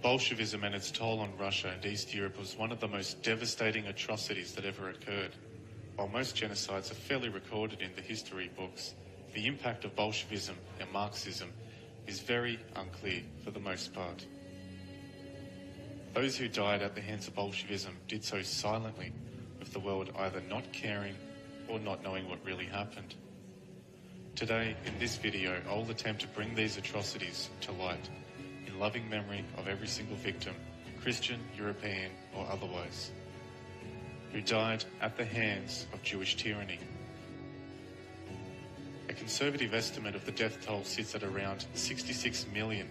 Bolshevism and its toll on Russia and East Europe was one of the most devastating atrocities that ever occurred. While most genocides are fairly recorded in the history books, the impact of Bolshevism and Marxism is very unclear for the most part. Those who died at the hands of Bolshevism did so silently, with the world either not caring or not knowing what really happened. Today, in this video, I will attempt to bring these atrocities to light, in loving memory of every single victim, Christian, European or otherwise, who died at the hands of Jewish tyranny. A conservative estimate of the death toll sits at around 66 million,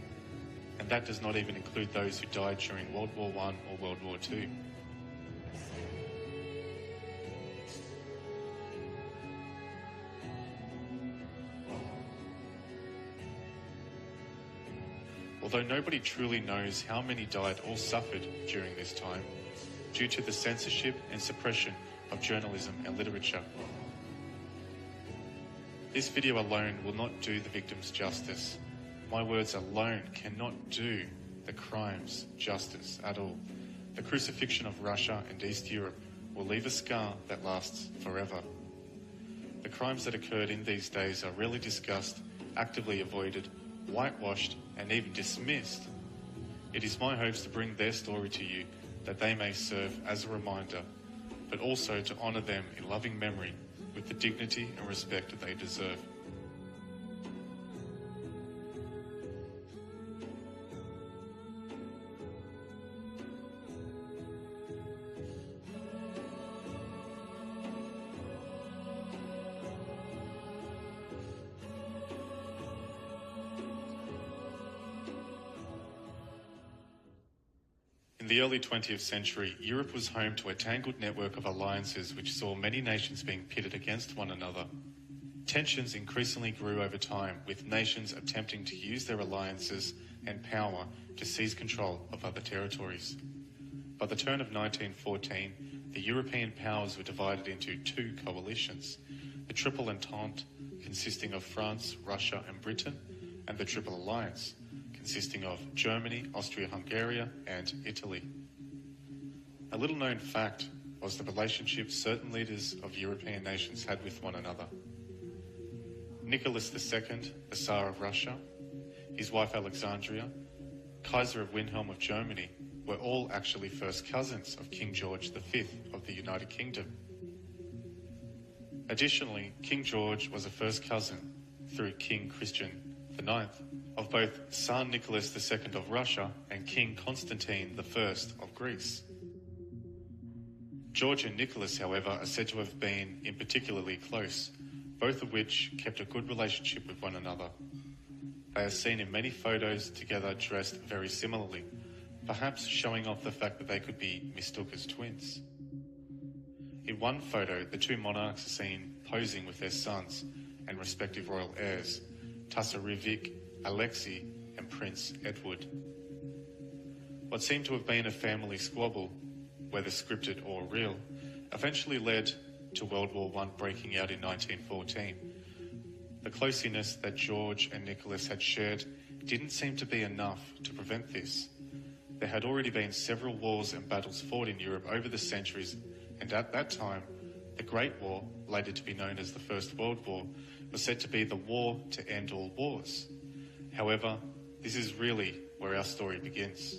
and that does not even include those who died during World War I or World War II. Although nobody truly knows how many died or suffered during this time, due to the censorship and suppression of journalism and literature. This video alone will not do the victims justice. My words alone cannot do the crimes justice at all. The crucifixion of Russia and East Europe will leave a scar that lasts forever. The crimes that occurred in these days are rarely discussed, actively avoided, whitewashed and even dismissed. It is my hopes to bring their story to you, that they may serve as a reminder, but also to honour them in loving memory with the dignity and respect that they deserve. In the early 20th century, Europe was home to a tangled network of alliances which saw many nations being pitted against one another. Tensions increasingly grew over time, with nations attempting to use their alliances and power to seize control of other territories. By the turn of 1914, the European powers were divided into two coalitions: the Triple Entente, consisting of France, Russia and Britain, and the Triple Alliance, consisting of Germany, Austria-Hungary and Italy. A little-known fact was the relationship certain leaders of European nations had with one another. Nicholas II, the Tsar of Russia, his wife Alexandria, Kaiser of Wilhelm of Germany, were all actually first cousins of King George V of the United Kingdom. Additionally, King George was a first cousin, through King Christian IX, of both Tsar Nicholas II of Russia and King Constantine I of Greece. George and Nicholas, however, are said to have been particularly close, both of which kept a good relationship with one another. They are seen in many photos together dressed very similarly, perhaps showing off the fact that they could be mistook as twins. In one photo, the two monarchs are seen posing with their sons and respective royal heirs, Tsarevich Alexei and Prince Edward. What seemed to have been a family squabble, whether scripted or real, eventually led to World War I breaking out in 1914. The closeness that George and Nicholas had shared didn't seem to be enough to prevent this. There had already been several wars and battles fought in Europe over the centuries, and at that time, the Great War, later to be known as the First World War, was said to be the war to end all wars. However, this is really where our story begins.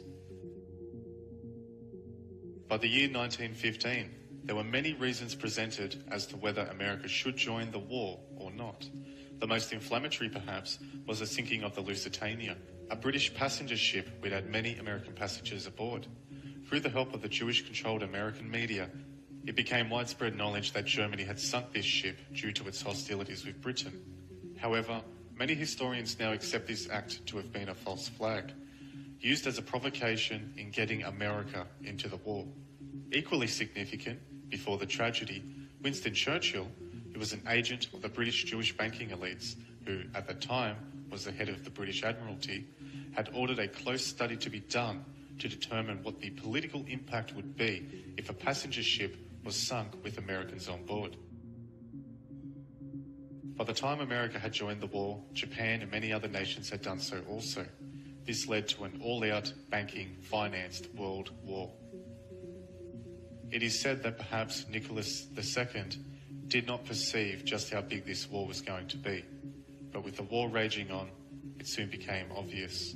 By the year 1915, there were many reasons presented as to whether America should join the war or not. The most inflammatory, perhaps, was the sinking of the Lusitania, a British passenger ship which had many American passengers aboard. Through the help of the Jewish-controlled American media, it became widespread knowledge that Germany had sunk this ship due to its hostilities with Britain. However, many historians now accept this act to have been a false flag, used as a provocation in getting America into the war. Equally significant, before the tragedy, Winston Churchill, who was an agent of the British Jewish banking elites, who at the time was the head of the British Admiralty, had ordered a close study to be done to determine what the political impact would be if a passenger ship was sunk with Americans on board. By the time America had joined the war, Japan and many other nations had done so also. This led to an all-out, banking-financed world war. It is said that perhaps Nicholas II did not perceive just how big this war was going to be, but with the war raging on, it soon became obvious.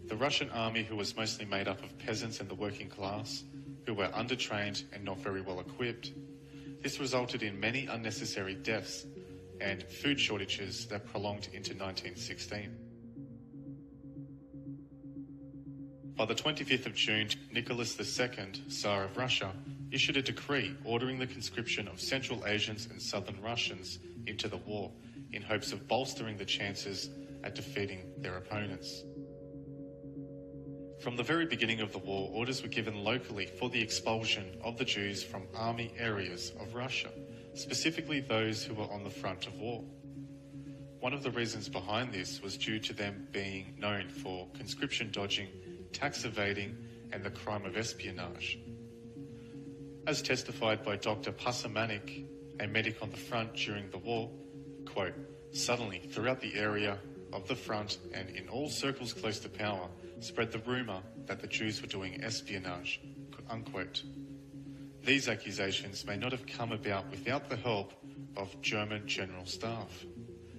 The Russian army, who was mostly made up of peasants and the working class, who were undertrained and not very well equipped, this resulted in many unnecessary deaths and food shortages that prolonged into 1916. By the 25th of June, Nicholas II, Tsar of Russia, issued a decree ordering the conscription of Central Asians and Southern Russians into the war in hopes of bolstering the chances at defeating their opponents. From the very beginning of the war, orders were given locally for the expulsion of the Jews from army areas of Russia, specifically those who were on the front of war. One of the reasons behind this was due to them being known for conscription dodging, tax evading, and the crime of espionage. As testified by Dr. Pasamanik, a medic on the front during the war, quote, "Suddenly, throughout the area of the front and in all circles close to power, spread the rumour that the Jews were doing espionage," unquote. These accusations may not have come about without the help of German General Staff,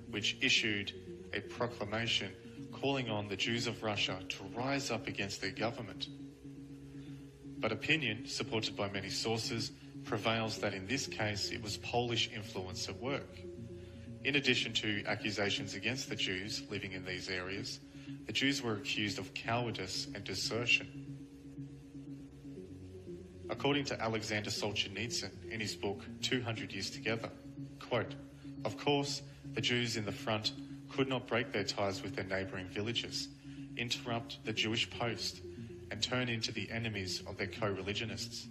which issued a proclamation calling on the Jews of Russia to rise up against their government. But opinion, supported by many sources, prevails that in this case it was Polish influence at work. In addition to accusations against the Jews living in these areas, the Jews were accused of cowardice and desertion. According to Alexander Solzhenitsyn in his book 200 Years Together, quote, "Of course, the Jews in the front could not break their ties with their neighbouring villages, interrupt the Jewish post, and turn into the enemies of their co-religionists.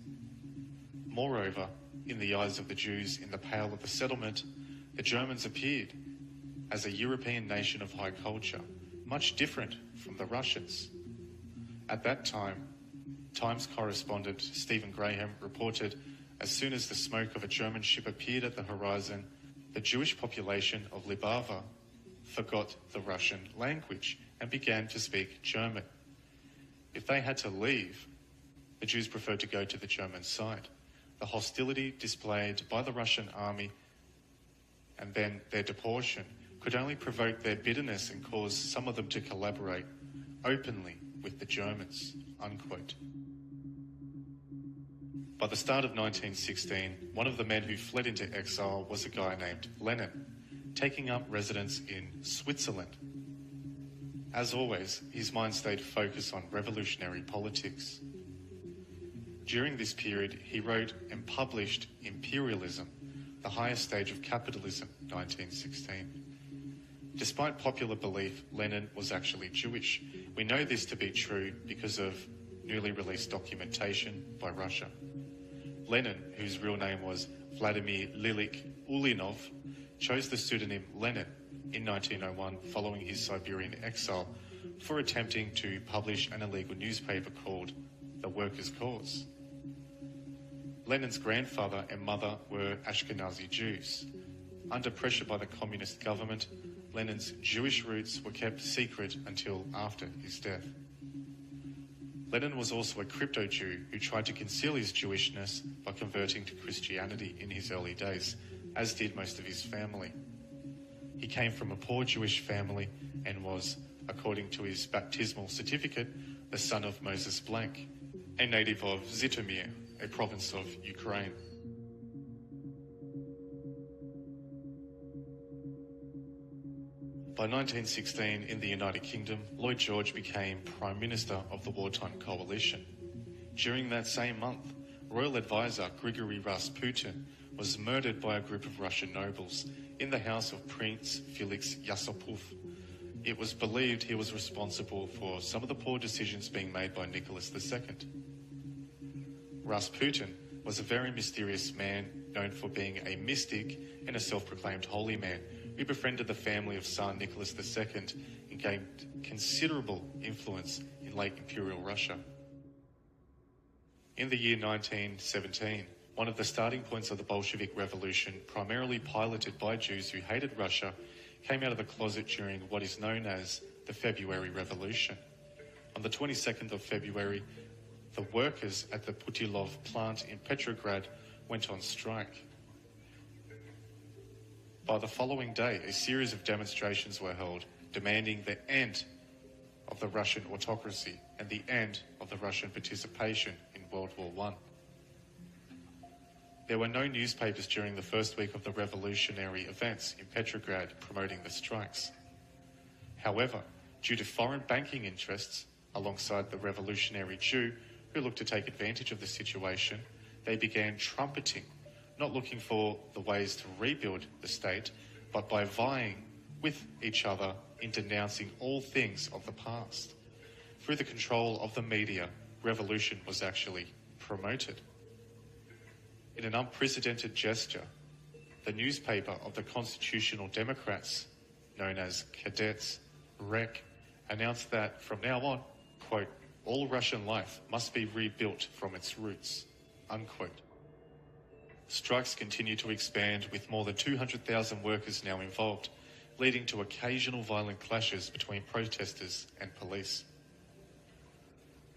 Moreover, in the eyes of the Jews in the Pale of the settlement, the Germans appeared as a European nation of high culture, much different from the Russians." At that time, Times correspondent Stephen Graham reported, as soon as the smoke of a German ship appeared at the horizon, the Jewish population of Libava forgot the Russian language and began to speak German. If they had to leave, the Jews preferred to go to the German side. The hostility displayed by the Russian army and then their deportation could only provoke their bitterness and cause some of them to collaborate openly with the Germans, unquote. By the start of 1916, one of the men who fled into exile was a guy named Lenin, taking up residence in Switzerland. As always, his mind stayed focused on revolutionary politics. During this period, he wrote and published Imperialism, the highest stage of capitalism, 1916. Despite popular belief, Lenin was actually Jewish. We know this to be true because of newly released documentation by Russia. Lenin, whose real name was Vladimir Lilich Ulyanov, chose the pseudonym Lenin in 1901 following his Siberian exile for attempting to publish an illegal newspaper called The Workers' Cause. Lenin's grandfather and mother were Ashkenazi Jews. Under pressure by the communist government, Lenin's Jewish roots were kept secret until after his death. Lenin was also a crypto-Jew who tried to conceal his Jewishness by converting to Christianity in his early days, as did most of his family. He came from a poor Jewish family and was, according to his baptismal certificate, the son of Moses Blank, a native of Zhytomyr, a province of Ukraine. By 1916, in the United Kingdom, Lloyd George became Prime Minister of the wartime coalition. During that same month, royal advisor Grigory Rasputin was murdered by a group of Russian nobles in the house of Prince Felix Yusupov. It was believed he was responsible for some of the poor decisions being made by Nicholas II. Rasputin was a very mysterious man known for being a mystic and a self-proclaimed holy man who befriended the family of Tsar Nicholas II and gained considerable influence in late Imperial Russia. In the year 1917, one of the starting points of the Bolshevik Revolution, primarily piloted by Jews who hated Russia, came out of the closet during what is known as the February Revolution. On the 22nd of February, the workers at the Putilov plant in Petrograd went on strike. By the following day, a series of demonstrations were held, demanding the end of the Russian autocracy and the end of the Russian participation in World War I. There were no newspapers during the first week of the revolutionary events in Petrograd promoting the strikes. However, due to foreign banking interests, alongside the revolutionary Jew who looked to take advantage of the situation, they began trumpeting, not looking for the ways to rebuild the state, but by vying with each other in denouncing all things of the past. Through the control of the media, revolution was actually promoted. In an unprecedented gesture, the newspaper of the Constitutional Democrats, known as Cadets, REC, announced that from now on, quote, all Russian life must be rebuilt from its roots, unquote. Strikes continue to expand with more than 200,000 workers now involved, leading to occasional violent clashes between protesters and police.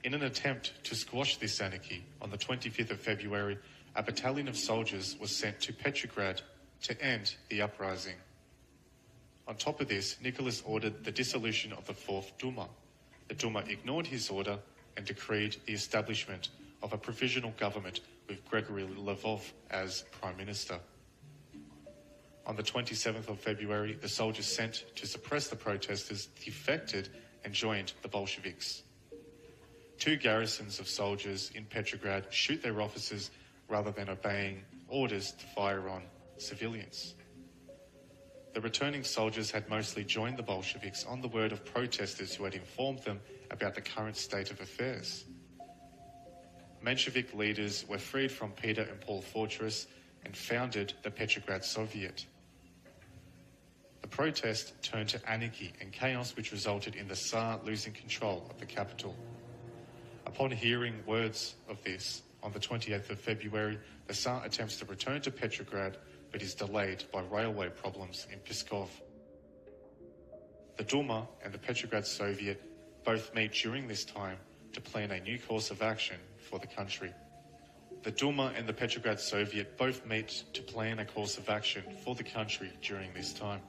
In an attempt to squash this anarchy, on the 25th of February, a battalion of soldiers was sent to Petrograd to end the uprising. On top of this, Nicholas ordered the dissolution of the Fourth Duma. The Duma ignored his order and decreed the establishment of a provisional government with Gregory Lvov as Prime Minister. On the 27th of February, the soldiers sent to suppress the protesters defected and joined the Bolsheviks. Two garrisons of soldiers in Petrograd shoot their officers rather than obeying orders to fire on civilians. The returning soldiers had mostly joined the Bolsheviks on the word of protesters who had informed them about the current state of affairs. Menshevik leaders were freed from Peter and Paul Fortress and founded the Petrograd Soviet. The protest turned to anarchy and chaos, which resulted in the Tsar losing control of the capital. Upon hearing words of this, on the 28th of February, the Tsar attempts to return to Petrograd, but is delayed by railway problems in Pskov. The Duma and the Petrograd Soviet both meet during this time to plan a new course of action for the country. The Duma and the Petrograd Soviet both meet to plan a course of action for the country during this time.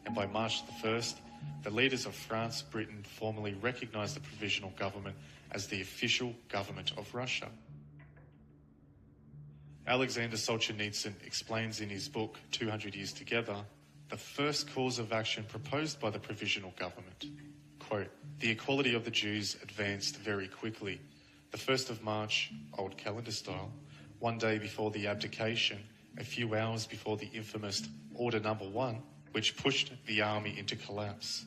And by March the 1st, the leaders of France, Britain formally recognized the provisional government as the official government of Russia. Alexander Solzhenitsyn explains in his book, 200 Years Together, the first course of action proposed by the provisional government. Quote, the equality of the Jews advanced very quickly. The 1st of March, old calendar style, one day before the abdication, a few hours before the infamous Order Number 1, which pushed the army into collapse.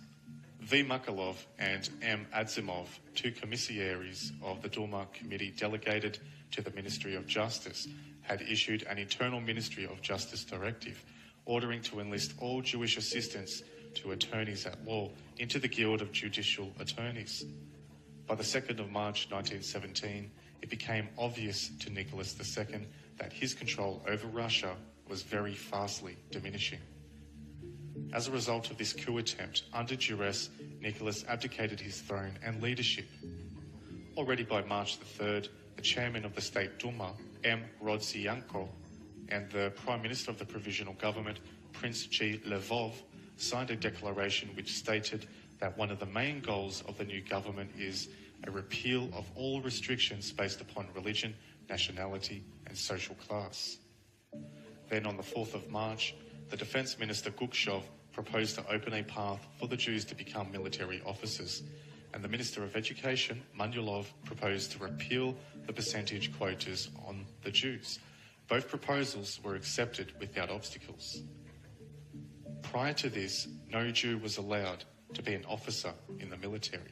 V. Makalov and M. Adzimov, two commissaries of the Duma committee delegated to the Ministry of Justice, had issued an internal Ministry of Justice directive ordering to enlist all Jewish assistants to attorneys at law into the Guild of Judicial Attorneys. By the 2nd of March 1917, it became obvious to Nicholas II that his control over Russia was very fastly diminishing. As a result of this coup attempt, under duress, Nicholas abdicated his throne and leadership. Already by March the 3rd, the chairman of the State Duma, M. Rodzianko, and the Prime Minister of the Provisional Government, Prince G. Lvov, signed a declaration which stated that one of the main goals of the new government is a repeal of all restrictions based upon religion, nationality, and social class. Then on the 4th of March, the Defense Minister Gukshov proposed to open a path for the Jews to become military officers, and the Minister of Education, Manyulov, proposed to repeal the percentage quotas on the Jews. Both proposals were accepted without obstacles. Prior to this, no Jew was allowed to be an officer in the military.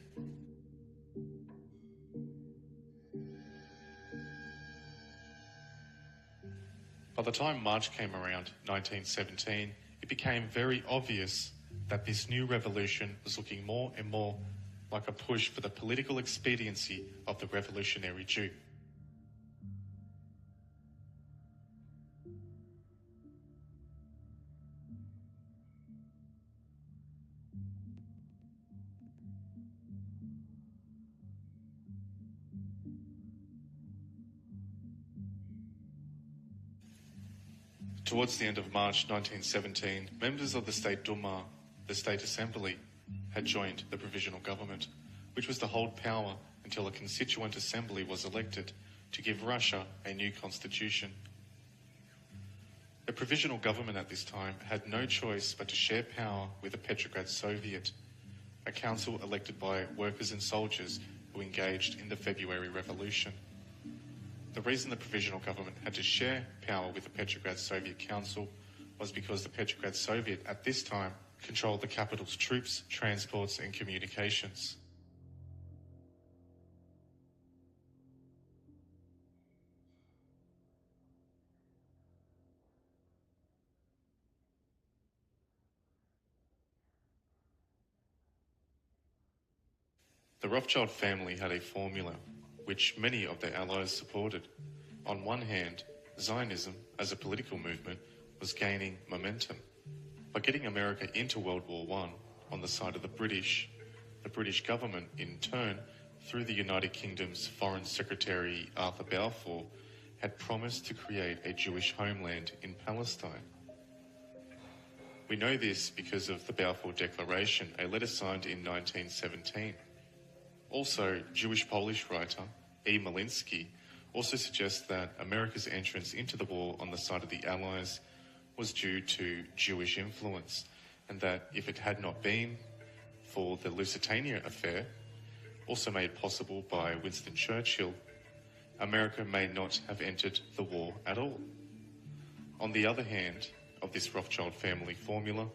By the time March came around, 1917, it became very obvious that this new revolution was looking more and more like a push for the political expediency of the revolutionary Jew. Towards the end of March 1917, members of the State Duma, the State Assembly, had joined the Provisional Government, which was to hold power until a Constituent Assembly was elected to give Russia a new constitution. The Provisional Government at this time had no choice but to share power with the Petrograd Soviet, a council elected by workers and soldiers who engaged in the February Revolution. The reason the Provisional Government had to share power with the Petrograd Soviet Council was because the Petrograd Soviet at this time controlled the capital's troops, transports and communications. The Rothschild family had a formula which many of their allies supported. On one hand, Zionism as a political movement was gaining momentum. By getting America into World War I on the side of the British government, in turn, through the United Kingdom's Foreign Secretary Arthur Balfour, had promised to create a Jewish homeland in Palestine. We know this because of the Balfour Declaration, a letter signed in 1917. Also, Jewish-Polish writer E. Malinsky also suggests that America's entrance into the war on the side of the Allies was due to Jewish influence, and that if it had not been for the Lusitania affair, also made possible by Winston Churchill, America may not have entered the war at all. On the other hand of this Rothschild family formula,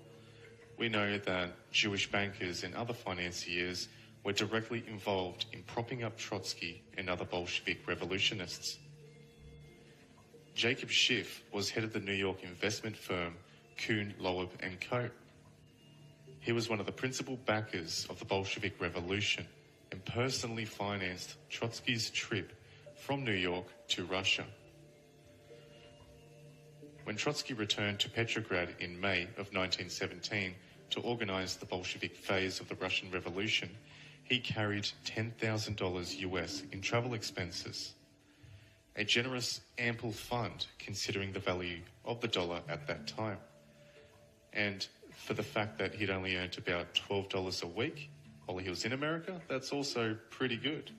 we know that Jewish bankers and other financiers were directly involved in propping up Trotsky and other Bolshevik revolutionists. Jacob Schiff was head of the New York investment firm Kuhn, Loeb & Co. He was one of the principal backers of the Bolshevik Revolution and personally financed Trotsky's trip from New York to Russia. When Trotsky returned to Petrograd in May of 1917 to organize the Bolshevik phase of the Russian Revolution, he carried $10,000 US in travel expenses, a generous, ample fund considering the value of the dollar at that time. And for the fact that he'd only earned about $12 a week while he was in America, that's also pretty good.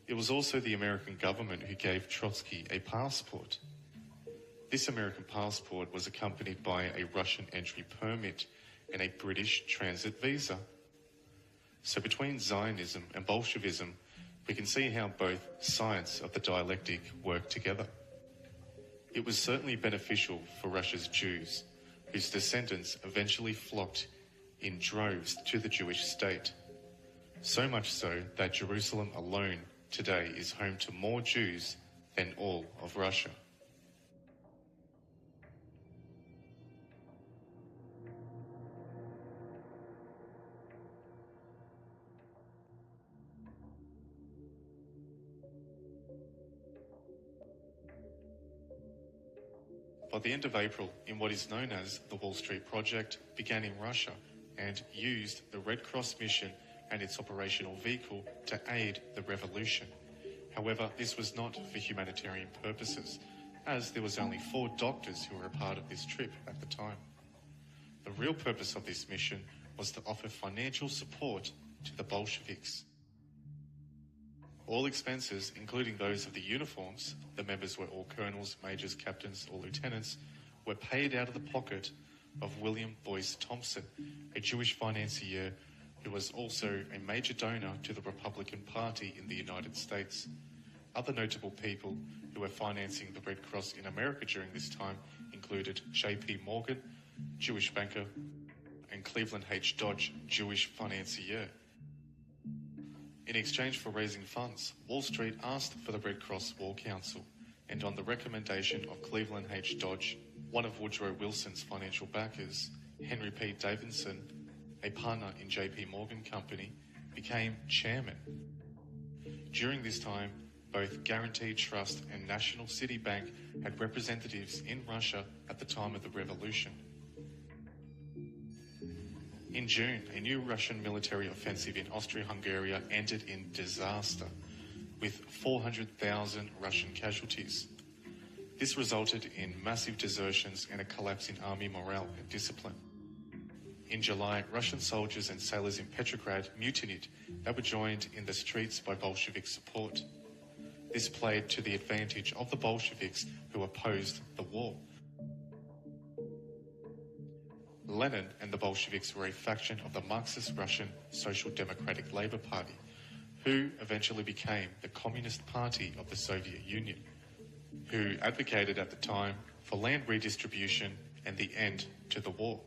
It was also the American government who gave Trotsky a passport. This American passport was accompanied by a Russian entry permit and a British transit visa. So between Zionism and Bolshevism, we can see how both sides of the dialectic work together. It was certainly beneficial for Russia's Jews, whose descendants eventually flocked in droves to the Jewish state. So much so that Jerusalem alone today is home to more Jews than all of Russia. By the end of April, in what is known as the Wall Street Project, began in Russia and used the Red Cross mission and its operational vehicle to aid the revolution. However, this was not for humanitarian purposes, as there was only 4 doctors who were a part of this trip at the time. The real purpose of this mission was to offer financial support to the Bolsheviks. All expenses, including those of the uniforms, the members were all colonels, majors, captains, or lieutenants, were paid out of the pocket of William Boyce Thompson, a Jewish financier who was also a major donor to the Republican Party in the United States. Other notable people who were financing the Red Cross in America during this time included J.P. Morgan, Jewish banker, and Cleveland H. Dodge, Jewish financier. In exchange for raising funds, Wall Street asked for the Red Cross War Council, and on the recommendation of Cleveland H. Dodge, one of Woodrow Wilson's financial backers, Henry P. Davidson, a partner in J.P. Morgan Company, became chairman. During this time, both Guaranteed Trust and National City Bank had representatives in Russia at the time of the revolution. In June, a new Russian military offensive in Austria-Hungary ended in disaster, with 400,000 Russian casualties. This resulted in massive desertions and a collapse in army morale and discipline. In July, Russian soldiers and sailors in Petrograd mutinied. They were joined in the streets by Bolshevik support. This played to the advantage of the Bolsheviks, who opposed the war. Lenin and the Bolsheviks were a faction of the Marxist Russian Social Democratic Labour Party, who eventually became the Communist Party of the Soviet Union, who advocated at the time for land redistribution and the end to the war,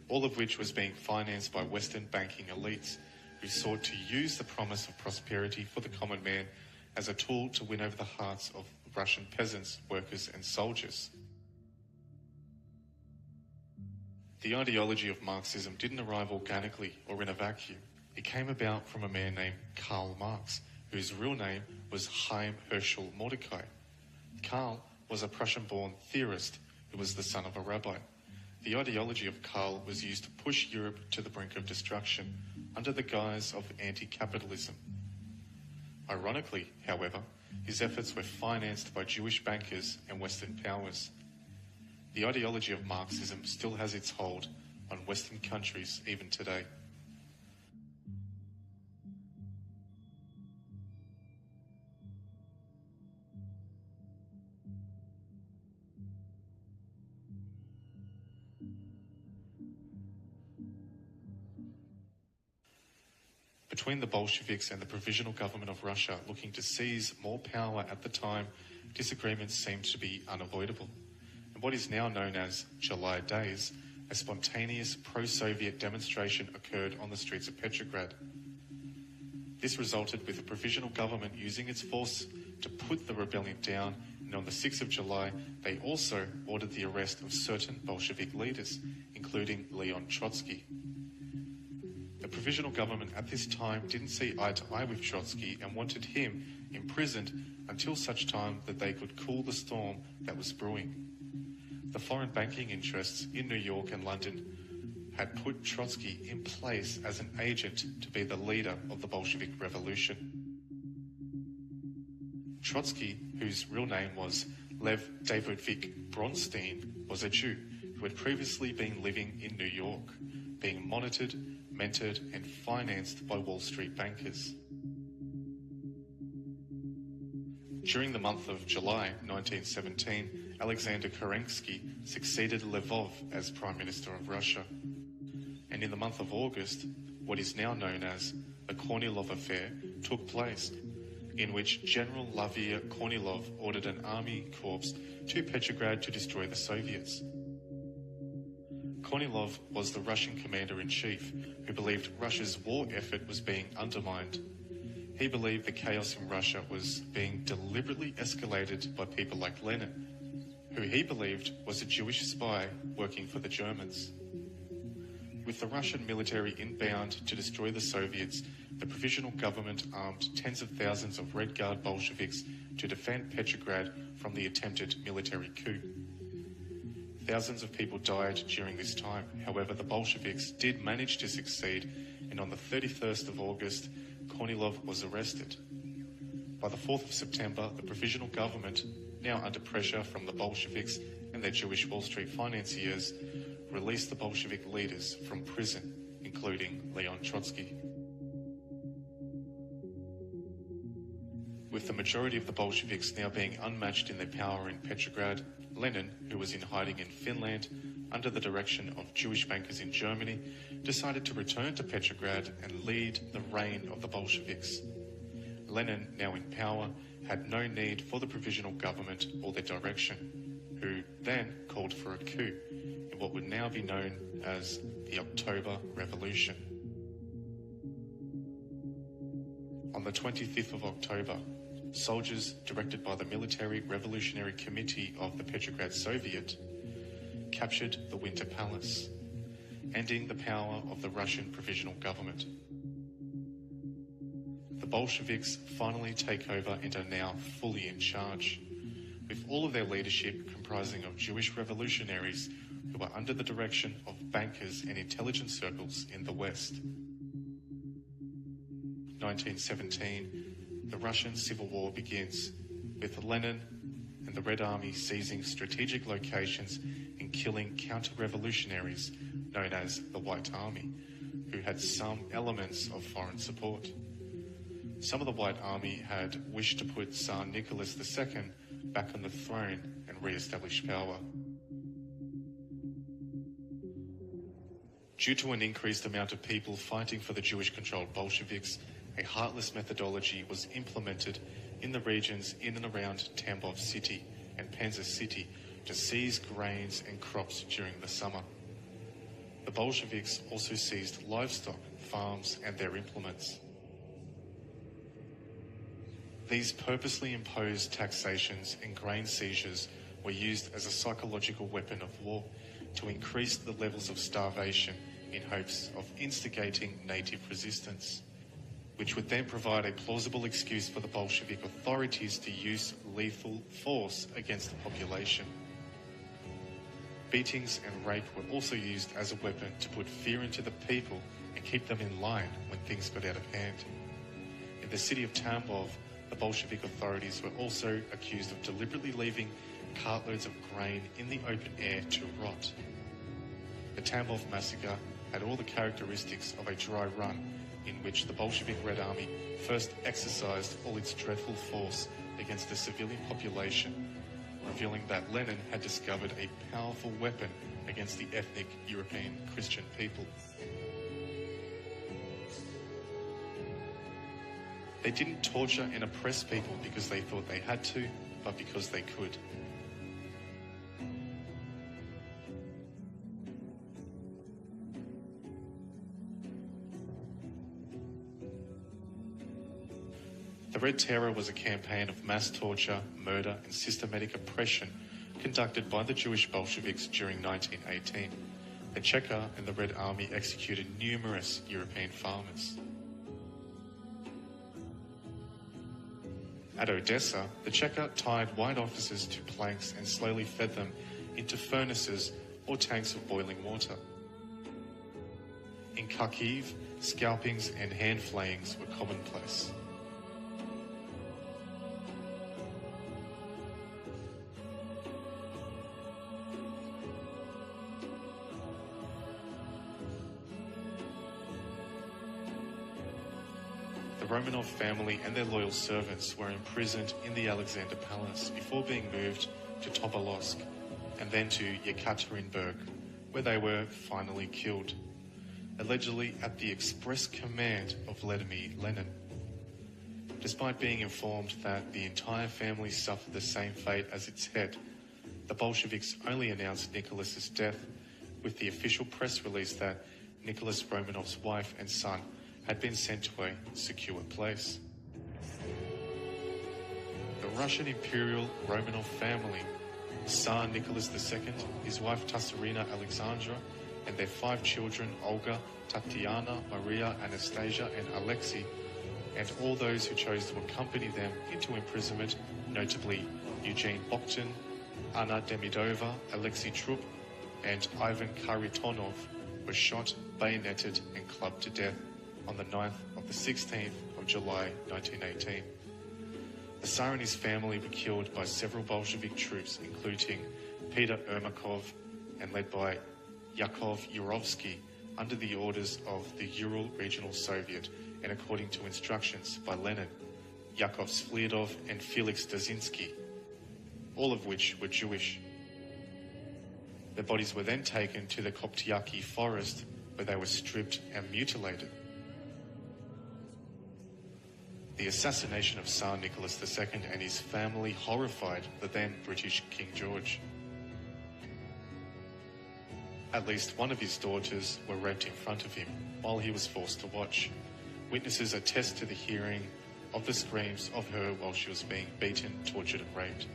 all of which was being financed by Western banking elites who sought to use the promise of prosperity for the common man as a tool to win over the hearts of Russian peasants, workers and soldiers. The ideology of Marxism didn't arrive organically or in a vacuum. It came about from a man named Karl Marx, whose real name was Chaim Herschel Mordecai. Karl was a Prussian-born theorist who was the son of a rabbi. The ideology of Karl was used to push Europe to the brink of destruction under the guise of anti-capitalism. Ironically, however, his efforts were financed by Jewish bankers and Western powers. The ideology of Marxism still has its hold on Western countries even today. Between the Bolsheviks and the Provisional Government of Russia looking to seize more power at the time, disagreements seemed to be unavoidable. In what is now known as July Days, a spontaneous pro-Soviet demonstration occurred on the streets of Petrograd. This resulted with the Provisional Government using its force to put the rebellion down, and on the 6th of July, they also ordered the arrest of certain Bolshevik leaders, including Leon Trotsky. The Provisional Government at this time didn't see eye to eye with Trotsky and wanted him imprisoned until such time that they could cool the storm that was brewing. The foreign banking interests in New York and London had put Trotsky in place as an agent to be the leader of the Bolshevik Revolution. Trotsky, whose real name was Lev Davidovich Bronstein, was a Jew who had previously been living in New York, being monitored, mentored and financed by Wall Street bankers. During the month of July 1917, Alexander Kerensky succeeded Lvov as Prime Minister of Russia. And in the month of August, what is now known as the Kornilov Affair took place, in which General Lavir Kornilov ordered an army corps to Petrograd to destroy the Soviets. Kornilov was the Russian commander-in-chief who believed Russia's war effort was being undermined. He believed the chaos in Russia was being deliberately escalated by people like Lenin, who he believed was a Jewish spy working for the Germans. With the Russian military inbound to destroy the Soviets, the Provisional Government armed tens of thousands of Red Guard Bolsheviks to defend Petrograd from the attempted military coup. Thousands of people died during this time. However, the Bolsheviks did manage to succeed, and on the 31st of August, Kornilov was arrested. By the 4th of September, the Provisional Government, now under pressure from the Bolsheviks and their Jewish Wall Street financiers, released the Bolshevik leaders from prison, including Leon Trotsky. With the majority of the Bolsheviks now being unmatched in their power in Petrograd, Lenin, who was in hiding in Finland under the direction of Jewish bankers in Germany, decided to return to Petrograd and lead the reign of the Bolsheviks. Lenin, now in power, had no need for the Provisional Government or their direction, who then called for a coup in what would now be known as the October Revolution. On the 25th of October, soldiers directed by the Military Revolutionary Committee of the Petrograd Soviet captured the Winter Palace, ending the power of the Russian Provisional Government. The Bolsheviks finally take over and are now fully in charge, with all of their leadership comprising of Jewish revolutionaries who were under the direction of bankers and intelligence circles in the West. 1917, the Russian Civil War begins, with Lenin and the Red Army seizing strategic locations and killing counter-revolutionaries known as the White Army, who had some elements of foreign support. Some of the White Army had wished to put Tsar Nicholas II back on the throne and re-establish power. Due to an increased amount of people fighting for the Jewish-controlled Bolsheviks, a heartless methodology was implemented in the regions in and around Tambov City and Penza City to seize grains and crops during the summer. The Bolsheviks also seized livestock, farms, and their implements. These purposely imposed taxations and grain seizures were used as a psychological weapon of war to increase the levels of starvation in hopes of instigating native resistance, which would then provide a plausible excuse for the Bolshevik authorities to use lethal force against the population. Beatings and rape were also used as a weapon to put fear into the people and keep them in line when things got out of hand. In the city of Tambov, the Bolshevik authorities were also accused of deliberately leaving cartloads of grain in the open air to rot. The Tambov massacre had all the characteristics of a dry run, in which the Bolshevik Red Army first exercised all its dreadful force against the civilian population, revealing that Lenin had discovered a powerful weapon against the ethnic European Christian people. They didn't torture and oppress people because they thought they had to, but because they could. The Red Terror was a campaign of mass torture, murder, and systematic oppression conducted by the Jewish Bolsheviks during 1918. The Cheka and the Red Army executed numerous European farmers. At Odessa, the Cheka tied white officers to planks and slowly fed them into furnaces or tanks of boiling water. In Kharkiv, scalpings and hand flayings were commonplace. The Romanov family and their loyal servants were imprisoned in the Alexander Palace before being moved to Tobolsk and then to Yekaterinburg, where they were finally killed, allegedly at the express command of Vladimir Lenin. Despite being informed that the entire family suffered the same fate as its head, the Bolsheviks only announced Nicholas's death with the official press release that Nicholas Romanov's wife and son had been sent to a secure place. The Russian Imperial Romanov family, Tsar Nicholas II, his wife Tsarina Alexandra, and their 5 children, Olga, Tatiana, Maria, Anastasia, and Alexei, and all those who chose to accompany them into imprisonment, notably Eugene Bokhtin, Anna Demidova, Alexei Trup, and Ivan Kharitonov, were shot, bayoneted, and clubbed to death on the 9th of the 16th of July 1918. The Tsar and his family were killed by several Bolshevik troops, including Peter Ermakov and led by Yakov Yurovsky under the orders of the Ural Regional Soviet and according to instructions by Lenin, Yakov Sfliadov and Felix Dzerzhinsky, all of which were Jewish. Their bodies were then taken to the Koptyaki forest where they were stripped and mutilated. The assassination of Tsar Nicholas II and his family horrified the then British King George. At least one of his daughters were raped in front of him while he was forced to watch. Witnesses attest to the hearing of the screams of her while she was being beaten, tortured, and raped.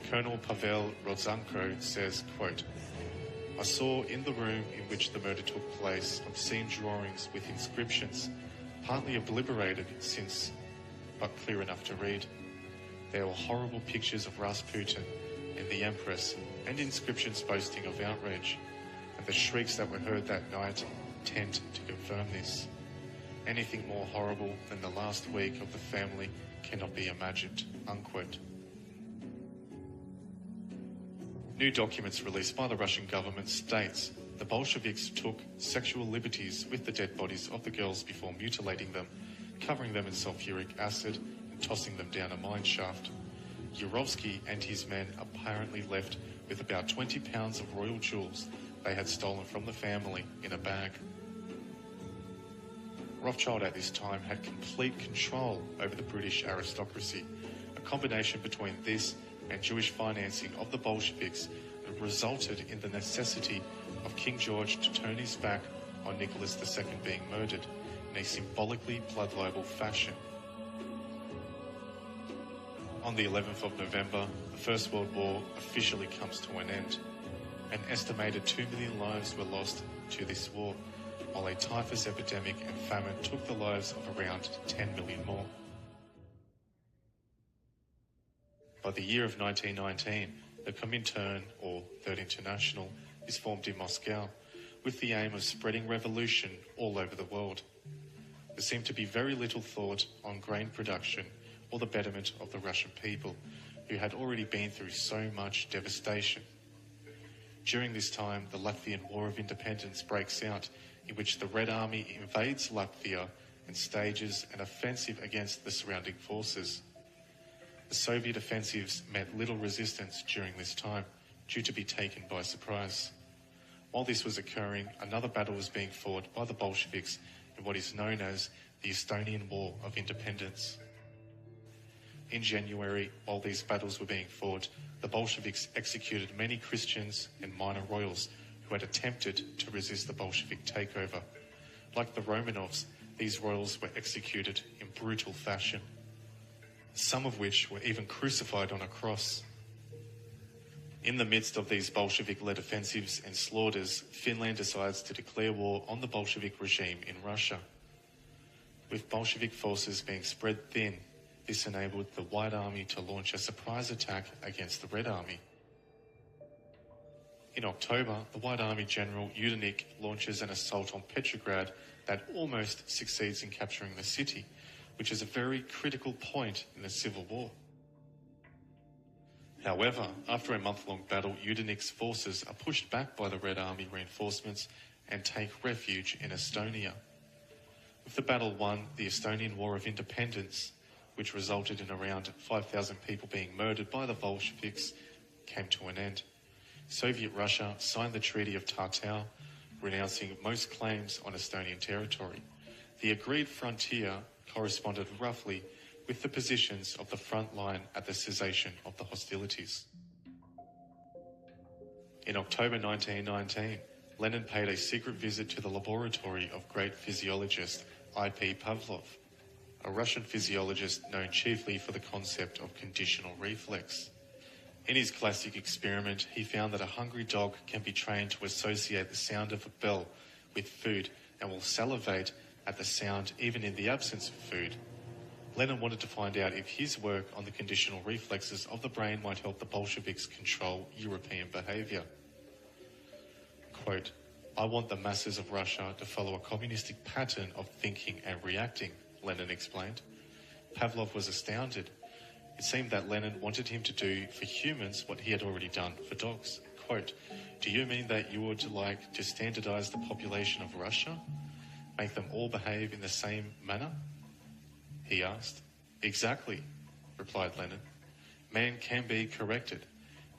Colonel Pavel Rodzanko says, quote, "I saw in the room in which the murder took place obscene drawings with inscriptions, partly obliterated since, but clear enough to read. There were horrible pictures of Rasputin and the Empress, and inscriptions boasting of outrage, and the shrieks that were heard that night tend to confirm this. Anything more horrible than the last week of the family cannot be imagined." Unquote. New documents released by the Russian government states the Bolsheviks took sexual liberties with the dead bodies of the girls before mutilating them, covering them in sulfuric acid and tossing them down a mine shaft. Yurovsky and his men apparently left with about 20 pounds of royal jewels they had stolen from the family in a bag. Rothschild at this time had complete control over the British aristocracy. A combination between this and Jewish financing of the Bolsheviks resulted in the necessity of King George to turn his back on Nicholas II being murdered in a symbolically blood-libel fashion. On the 11th of November, the First World War officially comes to an end. An estimated 2 million lives were lost to this war, while a typhus epidemic and famine took the lives of around 10 million more. By the year of 1919, the Comintern, or Third International, is formed in Moscow, with the aim of spreading revolution all over the world. There seemed to be very little thought on grain production or the betterment of the Russian people, who had already been through so much devastation. During this time, the Latvian War of Independence breaks out, in which the Red Army invades Latvia and stages an offensive against the surrounding forces. The Soviet offensives met little resistance during this time, due to be taken by surprise. While this was occurring, another battle was being fought by the Bolsheviks in what is known as the Estonian War of Independence. In January, while these battles were being fought, the Bolsheviks executed many Christians and minor royals who had attempted to resist the Bolshevik takeover. Like the Romanovs, these royals were executed in brutal fashion, some of which were even crucified on a cross. In the midst of these Bolshevik-led offensives and slaughters, Finland decides to declare war on the Bolshevik regime in Russia. With Bolshevik forces being spread thin, this enabled the White Army to launch a surprise attack against the Red Army. In October, the White Army General Yudenich launches an assault on Petrograd that almost succeeds in capturing the city, which is a very critical point in the Civil War. However, after a month-long battle, Yudenich's forces are pushed back by the Red Army reinforcements and take refuge in Estonia. With the battle won, the Estonian War of Independence, which resulted in around 5,000 people being murdered by the Bolsheviks, came to an end. Soviet Russia signed the Treaty of Tartau, renouncing most claims on Estonian territory. The agreed frontier corresponded roughly with the positions of the front line at the cessation of the hostilities. In October 1919, Lenin paid a secret visit to the laboratory of great physiologist I.P. Pavlov, a Russian physiologist known chiefly for the concept of conditional reflex. In his classic experiment, he found that a hungry dog can be trained to associate the sound of a bell with food and will salivate at the sound even in the absence of food. Lenin wanted to find out if his work on the conditional reflexes of the brain might help the Bolsheviks control European behaviour. Quote, "I want the masses of Russia to follow a communistic pattern of thinking and reacting," Lenin explained. Pavlov was astounded. It seemed that Lenin wanted him to do for humans what he had already done for dogs. Quote, "Do you mean that you would like to standardise the population of Russia? Make them all behave in the same manner?" he asked. "Exactly," replied Lenin. "Man can be corrected.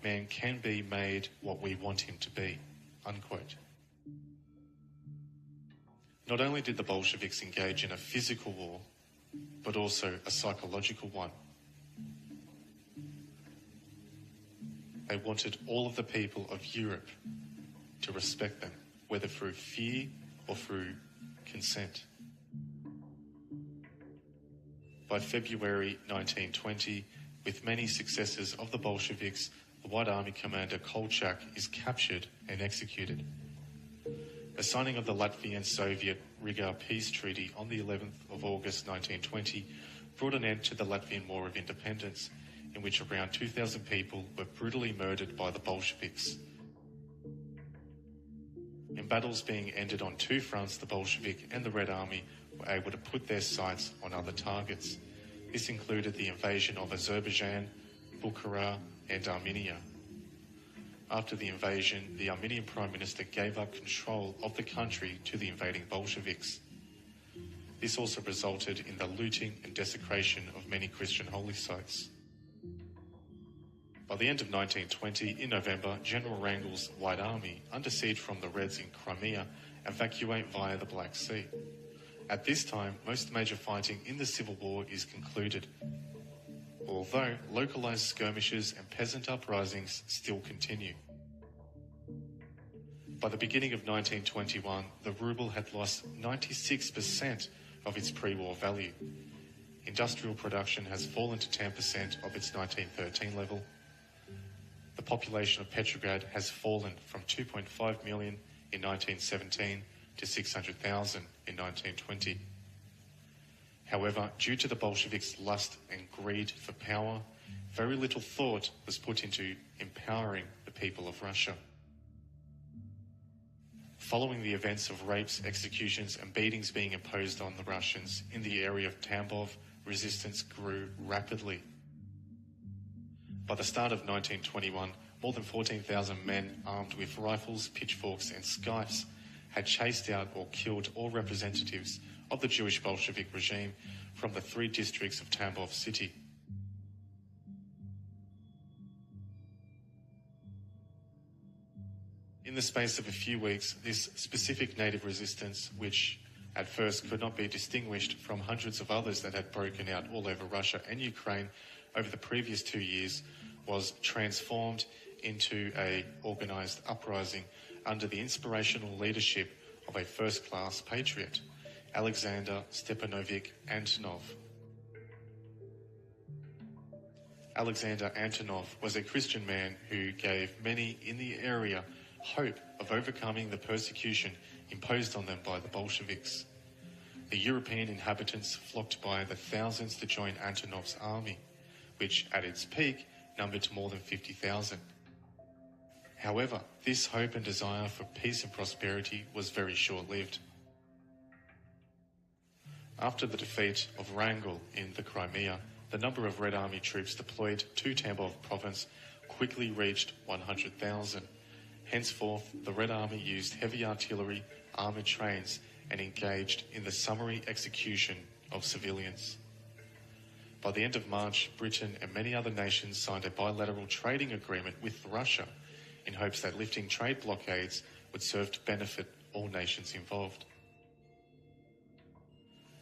Man can be made what we want him to be." Unquote. Not only did the Bolsheviks engage in a physical war, but also a psychological one. They wanted all of the people of Europe to respect them, whether through fear or through consent. By February 1920, with many successes of the Bolsheviks, the White Army commander Kolchak is captured and executed. The signing of the Latvian-Soviet Riga Peace Treaty on the 11th of August 1920 brought an end to the Latvian War of Independence. in which around 2,000 people were brutally murdered by the Bolsheviks. In battles being ended on two fronts, the Bolshevik and the Red Army were able to put their sights on other targets. This included the invasion of Azerbaijan, Bukhara, and Armenia. After the invasion, the Armenian Prime Minister gave up control of the country to the invading Bolsheviks. This also resulted in the looting and desecration of many Christian holy sites. By the end of 1920, in November, General Wrangel's White Army, under siege from the Reds in Crimea, evacuate via the Black Sea. At this time, most major fighting in the Civil War is concluded, although localized skirmishes and peasant uprisings still continue. By the beginning of 1921, the ruble had lost 96% of its pre-war value. Industrial production has fallen to 10% of its 1913 level. The population of Petrograd has fallen from 2.5 million in 1917 to 600,000 in 1920. However, due to the Bolsheviks' lust and greed for power, very little thought was put into empowering the people of Russia. Following the events of rapes, executions, and beatings being imposed on the Russians in the area of Tambov, resistance grew rapidly. By the start of 1921, more than 14,000 men armed with rifles, pitchforks, and scythes had chased out or killed all representatives of the Jewish Bolshevik regime from the 3 districts of Tambov city. In the space of a few weeks, this specific native resistance, which at first could not be distinguished from hundreds of others that had broken out all over Russia and Ukraine over the previous 2 years, was transformed into an organised uprising under the inspirational leadership of a first-class patriot, Alexander Stepanovich Antonov. Alexander Antonov was a Christian man who gave many in the area hope of overcoming the persecution imposed on them by the Bolsheviks. The European inhabitants flocked by the thousands to join Antonov's army, which at its peak numbered more than 50,000. However, this hope and desire for peace and prosperity was very short-lived. After the defeat of Wrangel in the Crimea, the number of Red Army troops deployed to Tambov province quickly reached 100,000. Henceforth, the Red Army used heavy artillery, armoured trains, and engaged in the summary execution of civilians. By the end of March, Britain and many other nations signed a bilateral trading agreement with Russia in hopes that lifting trade blockades would serve to benefit all nations involved.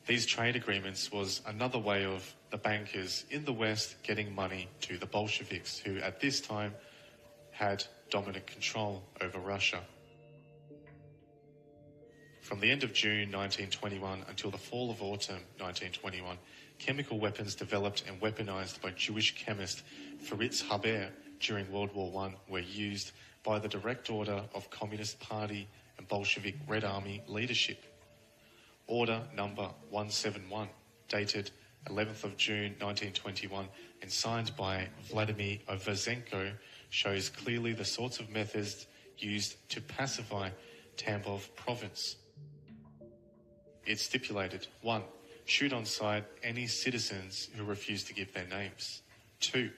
These trade agreements was another way of the bankers in the West getting money to the Bolsheviks, who at this time had dominant control over Russia. From the end of June 1921 until the fall of autumn 1921, chemical weapons developed and weaponized by Jewish chemist Fritz Haber during World War I were used by the direct order of Communist Party and Bolshevik Red Army leadership. Order number 171, dated 11th of June 1921 and signed by Vladimir Overzenko, shows clearly the sorts of methods used to pacify Tambov province. It stipulated: 1. Shoot on sight any citizens who refuse to give their names. 2.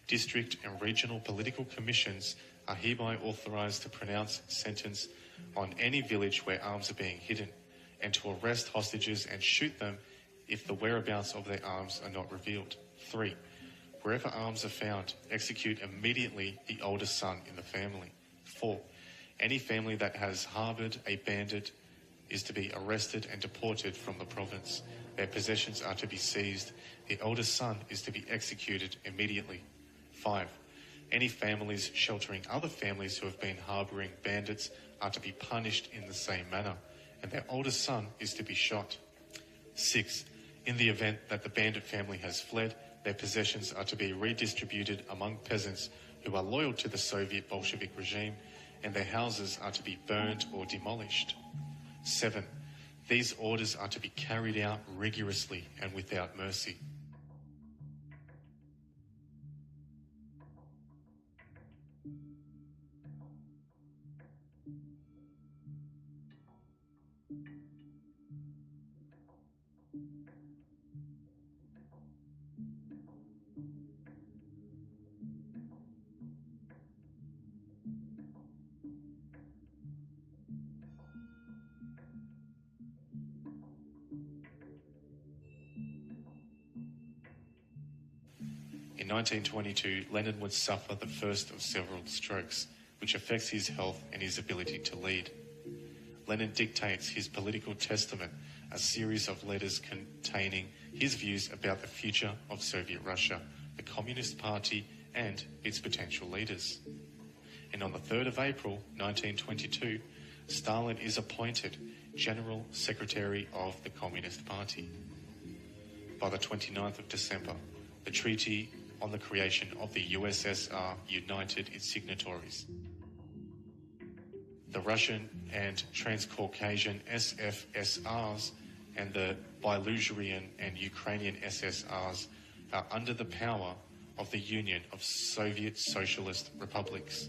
District and regional political commissions are hereby authorised to pronounce sentence on any village where arms are being hidden, and to arrest hostages and shoot them if the whereabouts of their arms are not revealed. 3. Wherever arms are found, execute immediately the oldest son in the family. 4. Any family that has harboured a bandit is to be arrested and deported from the province. Their possessions are to be seized. The oldest son is to be executed immediately. 5. Any families sheltering other families who have been harbouring bandits are to be punished in the same manner, and their oldest son is to be shot. 6. In the event that the bandit family has fled, their possessions are to be redistributed among peasants who are loyal to the Soviet Bolshevik regime, and their houses are to be burned or demolished. 7. These orders are to be carried out rigorously and without mercy. 1922, Lenin would suffer the first of several strokes, which affects his health and his ability to lead. Lenin dictates his political testament, a series of letters containing his views about the future of Soviet Russia, the Communist Party, and its potential leaders. And on the 3rd of April, 1922, Stalin is appointed General Secretary of the Communist Party. By the 29th of December, the Treaty on the creation of the USSR united its signatories. The Russian and Transcaucasian SFSRs and the Belarusian and Ukrainian SSRs are under the power of the Union of Soviet Socialist Republics.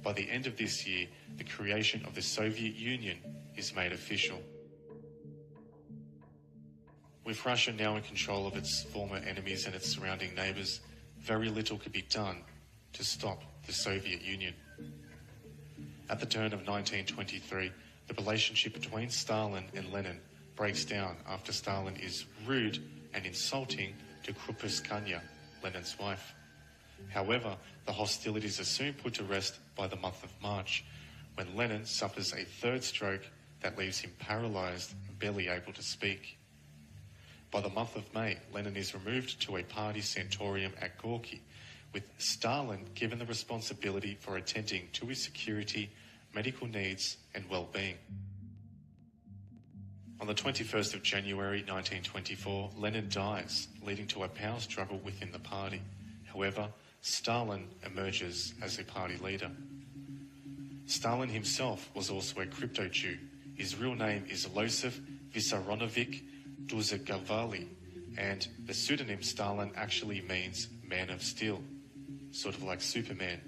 By the end of this year, the creation of the Soviet Union is made official. With Russia now in control of its former enemies and its surrounding neighbours, very little could be done to stop the Soviet Union. At the turn of 1923, the relationship between Stalin and Lenin breaks down after Stalin is rude and insulting to Krupskaya, Lenin's wife. However, the hostilities are soon put to rest by the month of March, when Lenin suffers a third stroke that leaves him paralysed and barely able to speak. By the month of May, Lenin is removed to a party sanatorium at Gorky, with Stalin given the responsibility for attending to his security, medical needs and well-being. On the 21st of January 1924, Lenin dies, leading to a power struggle within the party. However, Stalin emerges as a party leader. Stalin himself was also a crypto-Jew. His real name is Losif Vissarionovich Dzhugavali, and the pseudonym Stalin actually means man of steel, sort of like Superman.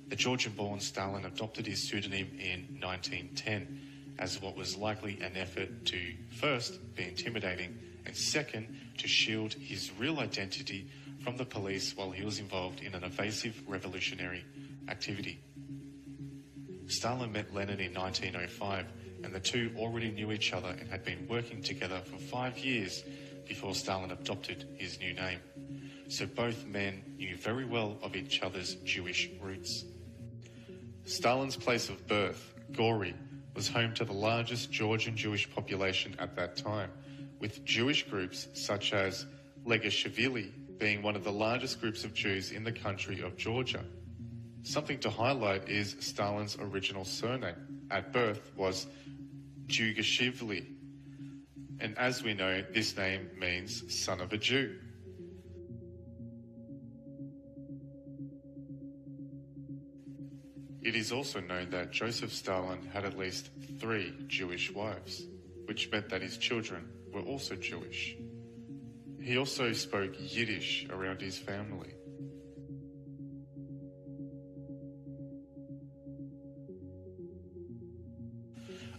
The Georgian-born Stalin adopted his pseudonym in 1910 as what was likely an effort to, first, be intimidating, and second, to shield his real identity from the police while he was involved in an evasive revolutionary activity. Stalin met Lenin in 1905, and the two already knew each other and had been working together for 5 years before Stalin adopted his new name. So both men knew very well of each other's Jewish roots. Stalin's place of birth, Gori, was home to the largest Georgian Jewish population at that time, with Jewish groups such as Legashvili being one of the largest groups of Jews in the country of Georgia. Something to highlight is Stalin's original surname at birth was Jugashvili, and as we know, this name means son of a Jew. It is also known that Joseph Stalin had at least 3 Jewish wives, which meant that his children were also Jewish. He also spoke Yiddish around his family.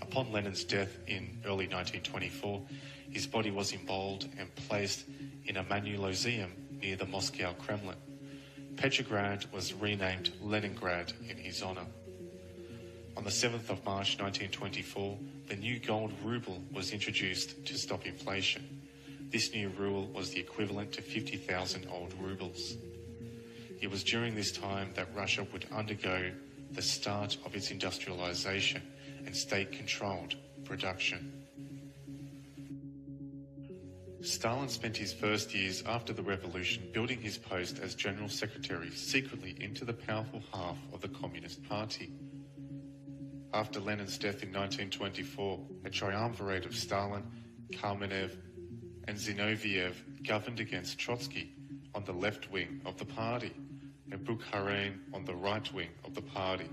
Upon Lenin's death in early 1924, his body was embalmed and placed in a mausoleum near the Moscow Kremlin. Petrograd was renamed Leningrad in his honor. On the 7th of March 1924, the new gold ruble was introduced to stop inflation. This new ruble was the equivalent to 50,000 old rubles. It was during this time that Russia would undergo the start of its industrialization and state-controlled production. Stalin spent his first years after the revolution building his post as General Secretary secretly into the powerful half of the Communist Party. After Lenin's death in 1924, a triumvirate of Stalin, Kamenev, and Zinoviev governed against Trotsky on the left wing of the party and Bukharin on the right wing of the party.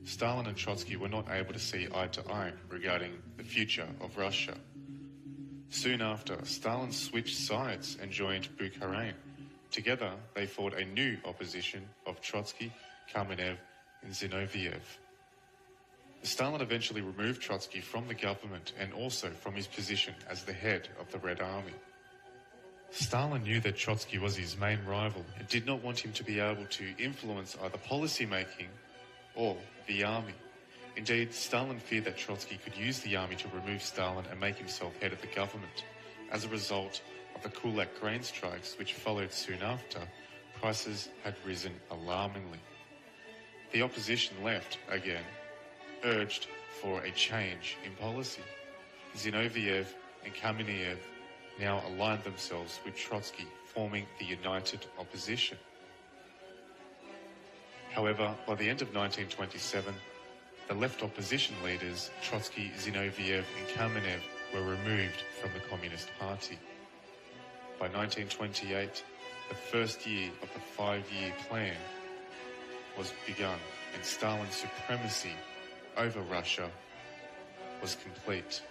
Stalin and Trotsky were not able to see eye to eye regarding the future of Russia. Soon after, Stalin switched sides and joined Bukharin. Together, they fought a new opposition of Trotsky, Kamenev, and Zinoviev. Stalin eventually removed Trotsky from the government and also from his position as the head of the Red Army. Stalin knew that Trotsky was his main rival and did not want him to be able to influence either policy making or the army. Indeed, Stalin feared that Trotsky could use the army to remove Stalin and make himself head of the government. As a result, of the Kulak grain strikes, which followed soon after, prices had risen alarmingly. The opposition left, again, urged for a change in policy. Zinoviev and Kamenev now aligned themselves with Trotsky, forming the United Opposition. However, by the end of 1927, the left opposition leaders, Trotsky, Zinoviev and Kamenev, were removed from the Communist Party. By 1928, the first year of the 5-year plan was begun, and Stalin's supremacy over Russia was complete.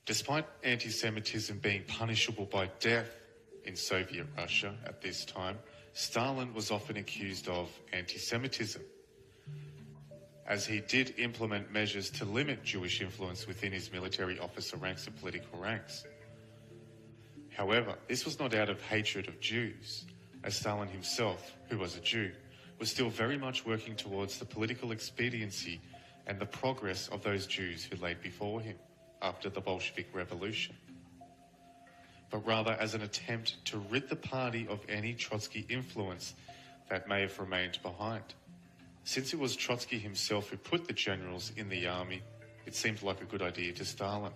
Despite anti-Semitism being punishable by death in Soviet Russia at this time, Stalin was often accused of anti-Semitism, as he did implement measures to limit Jewish influence within his military officer ranks and political ranks. However, this was not out of hatred of Jews, as Stalin himself, who was a Jew, was still very much working towards the political expediency and the progress of those Jews who laid before him after the Bolshevik Revolution, but rather as an attempt to rid the party of any Trotsky influence that may have remained behind. Since it was Trotsky himself who put the generals in the army, it seemed like a good idea to Stalin.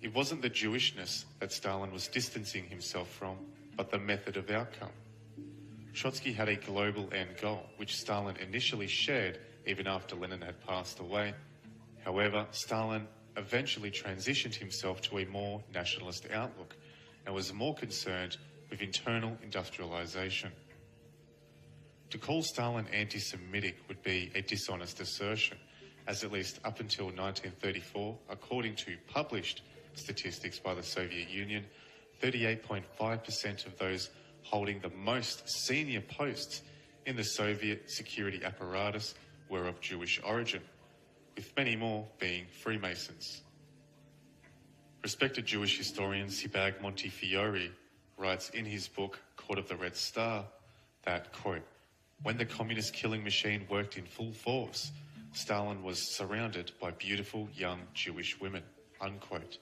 It wasn't the Jewishness that Stalin was distancing himself from, but the method of outcome. Trotsky had a global end goal, which Stalin initially shared even after Lenin had passed away. However, Stalin eventually transitioned himself to a more nationalist outlook and was more concerned with internal industrialization. To call Stalin anti-Semitic would be a dishonest assertion, as at least up until 1934, according to published statistics by the Soviet Union, 38.5% of those holding the most senior posts in the Soviet security apparatus were of Jewish origin, with many more being Freemasons. Respected Jewish historian Sebag Montefiore writes in his book Court of the Red Star that, quote, when the communist killing machine worked in full force, Stalin was surrounded by beautiful young Jewish women, unquote.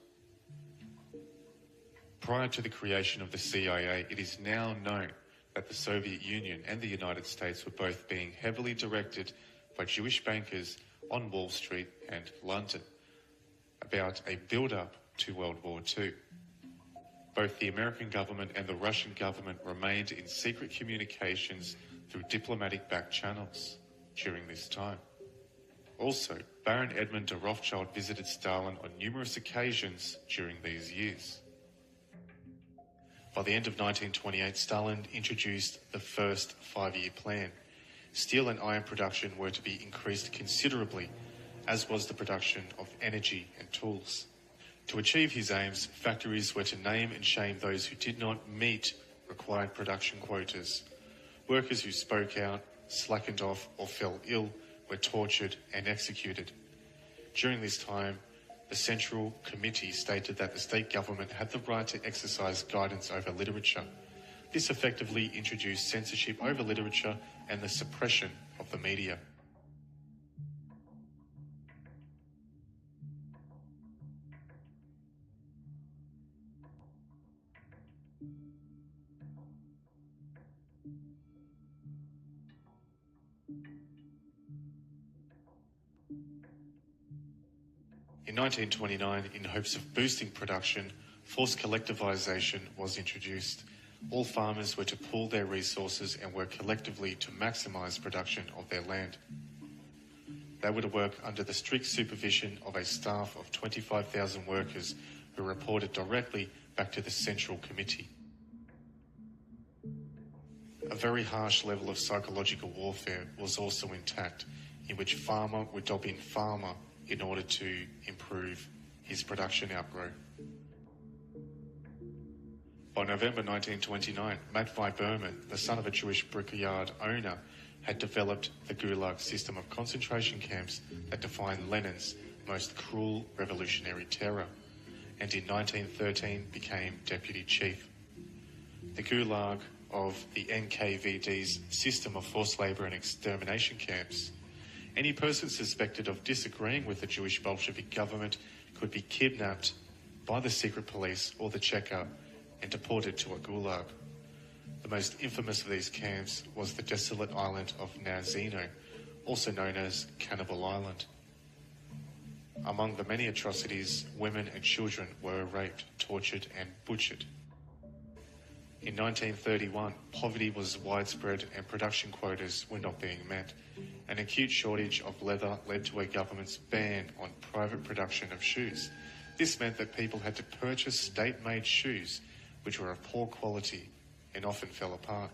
Prior to the creation of the CIA, it is now known that the Soviet Union and the United States were both being heavily directed by Jewish bankers on Wall Street and London about a build-up to World War II. Both the American government and the Russian government remained in secret communications through diplomatic back channels during this time. Also, Baron Edmund de Rothschild visited Stalin on numerous occasions during these years. By the end of 1928, Stalin introduced the first 5-year plan. Steel and iron production were to be increased considerably, as was the production of energy and tools. To achieve his aims, factories were to name and shame those who did not meet required production quotas. Workers who spoke out, slackened off, or fell ill were tortured and executed. During this time, the Central Committee stated that the state government had the right to exercise guidance over literature. This effectively introduced censorship over literature and the suppression of the media. In 1929, in hopes of boosting production, forced collectivization was introduced. All farmers were to pool their resources and work collectively to maximize production of their land. They were to work under the strict supervision of a staff of 25,000 workers who reported directly back to the Central Committee. A very harsh level of psychological warfare was also intact, in which farmer would dob in farmer in order to improve his production outgrowth. By November 1929, Matvei Berman, the son of a Jewish brickyard owner, had developed the Gulag system of concentration camps that defined Lenin's most cruel revolutionary terror, and in 1913 became deputy chief. The Gulag of the NKVD's system of forced labour and extermination camps. Any person suspected of disagreeing with the Jewish Bolshevik government could be kidnapped by the secret police or the Cheka and deported to a gulag. The most infamous of these camps was the desolate island of Nazino, also known as Cannibal Island. Among the many atrocities, women and children were raped, tortured and butchered. In 1931, poverty was widespread and production quotas were not being met. An acute shortage of leather led to a government's ban on private production of shoes. This meant that people had to purchase state-made shoes, which were of poor quality and often fell apart.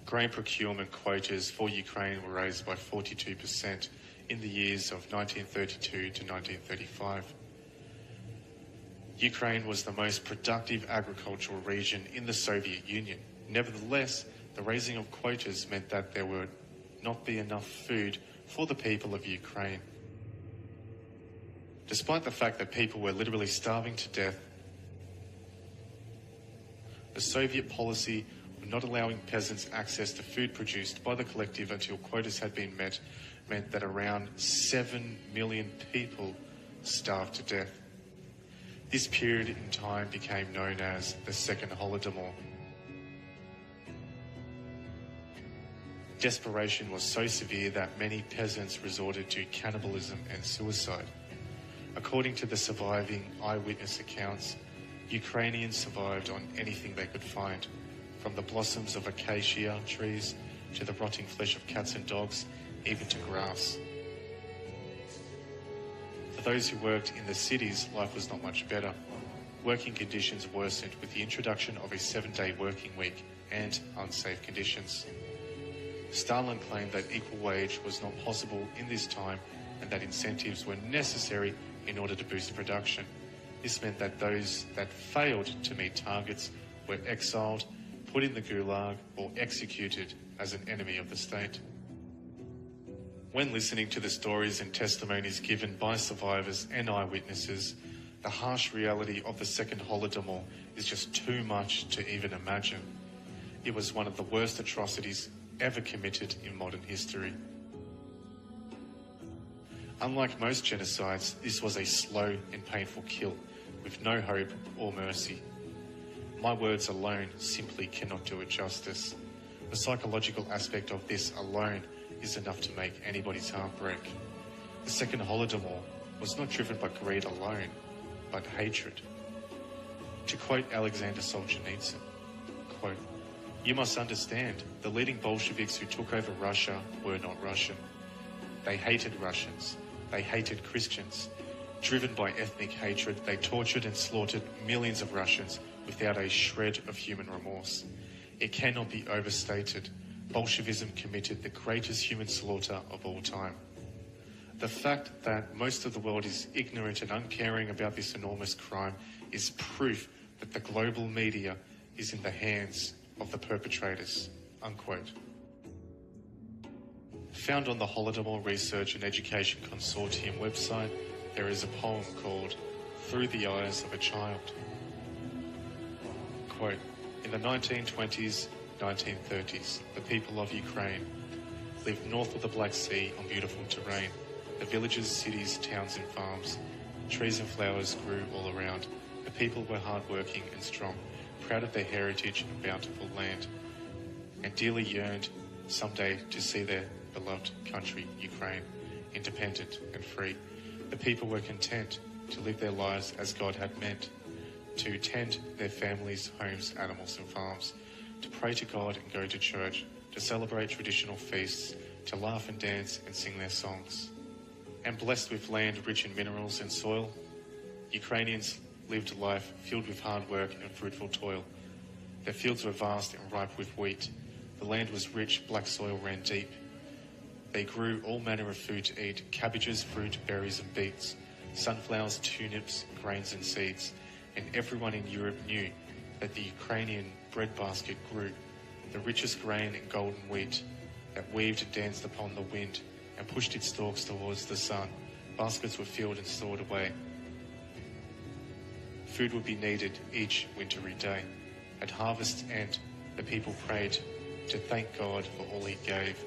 Grain procurement quotas for Ukraine were raised by 42% in the years of 1932 to 1935. Ukraine was the most productive agricultural region in the Soviet Union. Nevertheless, the raising of quotas meant that there would not be enough food for the people of Ukraine. Despite the fact that people were literally starving to death, the Soviet policy of not allowing peasants access to food produced by the collective until quotas had been met meant that around 7 million people starved to death. This period in time became known as the Second Holodomor. Desperation was so severe that many peasants resorted to cannibalism and suicide. According to the surviving eyewitness accounts, Ukrainians survived on anything they could find, from the blossoms of acacia trees to the rotting flesh of cats and dogs, even to grass. For those who worked in the cities, life was not much better. Working conditions worsened with the introduction of a 7-day working week and unsafe conditions. Stalin claimed that equal wage was not possible in this time and that incentives were necessary in order to boost production. This meant that those that failed to meet targets were exiled, put in the gulag, or executed as an enemy of the state. When listening to the stories and testimonies given by survivors and eyewitnesses, the harsh reality of the Second Holodomor is just too much to even imagine. It was one of the worst atrocities ever committed in modern history. Unlike most genocides, this was a slow and painful kill, with no hope or mercy. My words alone simply cannot do it justice. The psychological aspect of this alone is enough to make anybody's heart break. The Second Holodomor was not driven by greed alone, but hatred. To quote Alexander Solzhenitsyn, quote, "You must understand, the leading Bolsheviks who took over Russia were not Russian. They hated Russians. They hated Christians. Driven by ethnic hatred, they tortured and slaughtered millions of Russians without a shred of human remorse. It cannot be overstated. Bolshevism committed the greatest human slaughter of all time." The fact that most of the world is ignorant and uncaring about this enormous crime is proof that the global media is in the hands of the perpetrators, unquote. Found on the Holodomor Research and Education Consortium website, there is a poem called "Through the Eyes of a Child." Quote, "In the 1920s, 1930s, the people of Ukraine lived north of the Black Sea on beautiful terrain. The villages, cities, towns and farms, trees and flowers grew all around. The people were hardworking and strong, proud of their heritage and bountiful land, and dearly yearned someday to see their beloved country, Ukraine, independent and free. The people were content to live their lives as God had meant, to tend their families, homes, animals and farms, to pray to God and go to church, to celebrate traditional feasts, to laugh and dance and sing their songs. And blessed with land rich in minerals and soil, Ukrainians lived a life filled with hard work and fruitful toil. Their fields were vast and ripe with wheat. The land was rich, black soil ran deep. They grew all manner of food to eat, cabbages, fruit, berries and beets, sunflowers, turnips, grains and seeds. And everyone in Europe knew that the Ukrainian breadbasket grew, the richest grain and golden wheat that weaved and danced upon the wind and pushed its stalks towards the sun. Baskets were filled and stored away. Food would be needed each wintry day. At harvest's end, the people prayed to thank God for all he gave.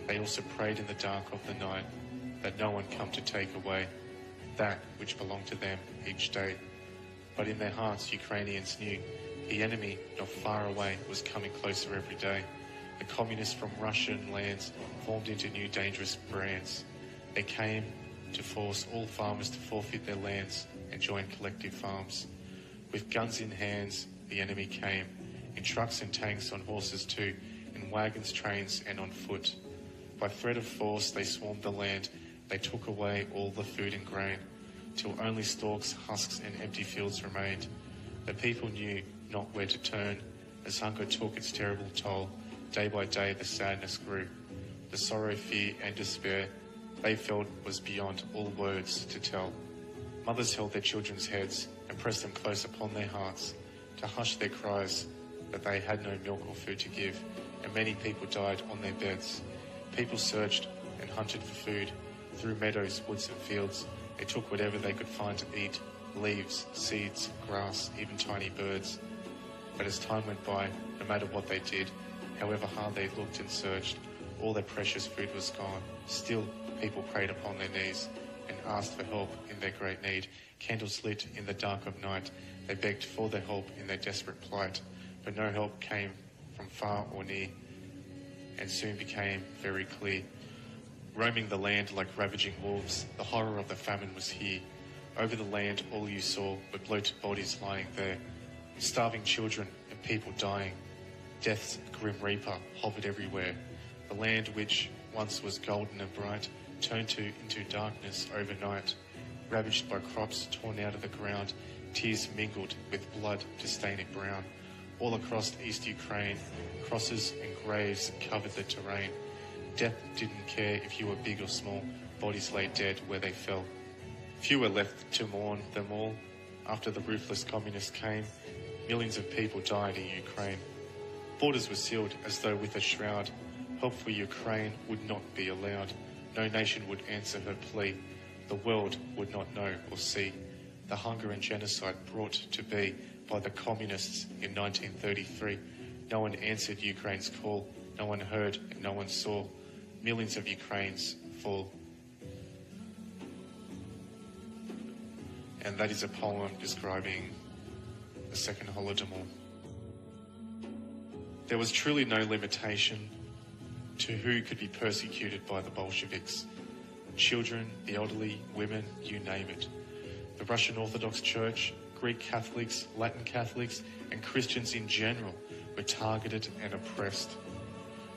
They also prayed in the dark of the night that no one come to take away that which belonged to them each day. But in their hearts, Ukrainians knew the enemy not far away was coming closer every day. The communists from Russian lands formed into new dangerous brands. They came to force all farmers to forfeit their lands and join collective farms. With guns in hands, the enemy came, in trucks and tanks, on horses too, in wagons, trains and on foot. By threat of force they swarmed the land. They took away all the food and grain, till only stalks, husks and empty fields remained. The people knew not where to turn, as hunger took its terrible toll. Day by day the sadness grew. The sorrow, fear and despair they felt was beyond all words to tell. Mothers held their children's heads and pressed them close upon their hearts to hush their cries that they had no milk or food to give, and many people died on their beds. People searched and hunted for food through meadows, woods and fields. They took whatever they could find to eat, leaves, seeds, grass, even tiny birds. But as time went by, no matter what they did, however hard they looked and searched, all their precious food was gone. Still, people prayed upon their knees and asked for help in their great need. Candles lit in the dark of night, they begged for their help in their desperate plight. But no help came from far or near, and soon became very clear. Roaming the land like ravaging wolves, the horror of the famine was here. Over the land all you saw were bloated bodies lying there, starving children and people dying. Death's grim reaper hovered everywhere. The land which once was golden and bright turned into darkness overnight, ravaged by crops torn out of the ground, tears mingled with blood to stain it brown. All across East Ukraine, crosses and graves covered the terrain. Death didn't care if you were big or small, bodies lay dead where they fell. Few were left to mourn them all. After the ruthless communists came, millions of people died in Ukraine. Borders were sealed as though with a shroud. Help for Ukraine would not be allowed. No nation would answer her plea. The world would not know or see the hunger and genocide brought to be by the communists in 1933. No one answered Ukraine's call. No one heard and no one saw. Millions of Ukrainians fall. And that is a poem describing the Second Holodomor. There was truly no limitation to who could be persecuted by the Bolsheviks. Children, the elderly, women, you name it. The Russian Orthodox Church, Greek Catholics, Latin Catholics, and Christians in general were targeted and oppressed.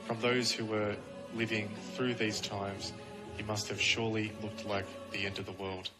From those who were living through these times, it must have surely looked like the end of the world.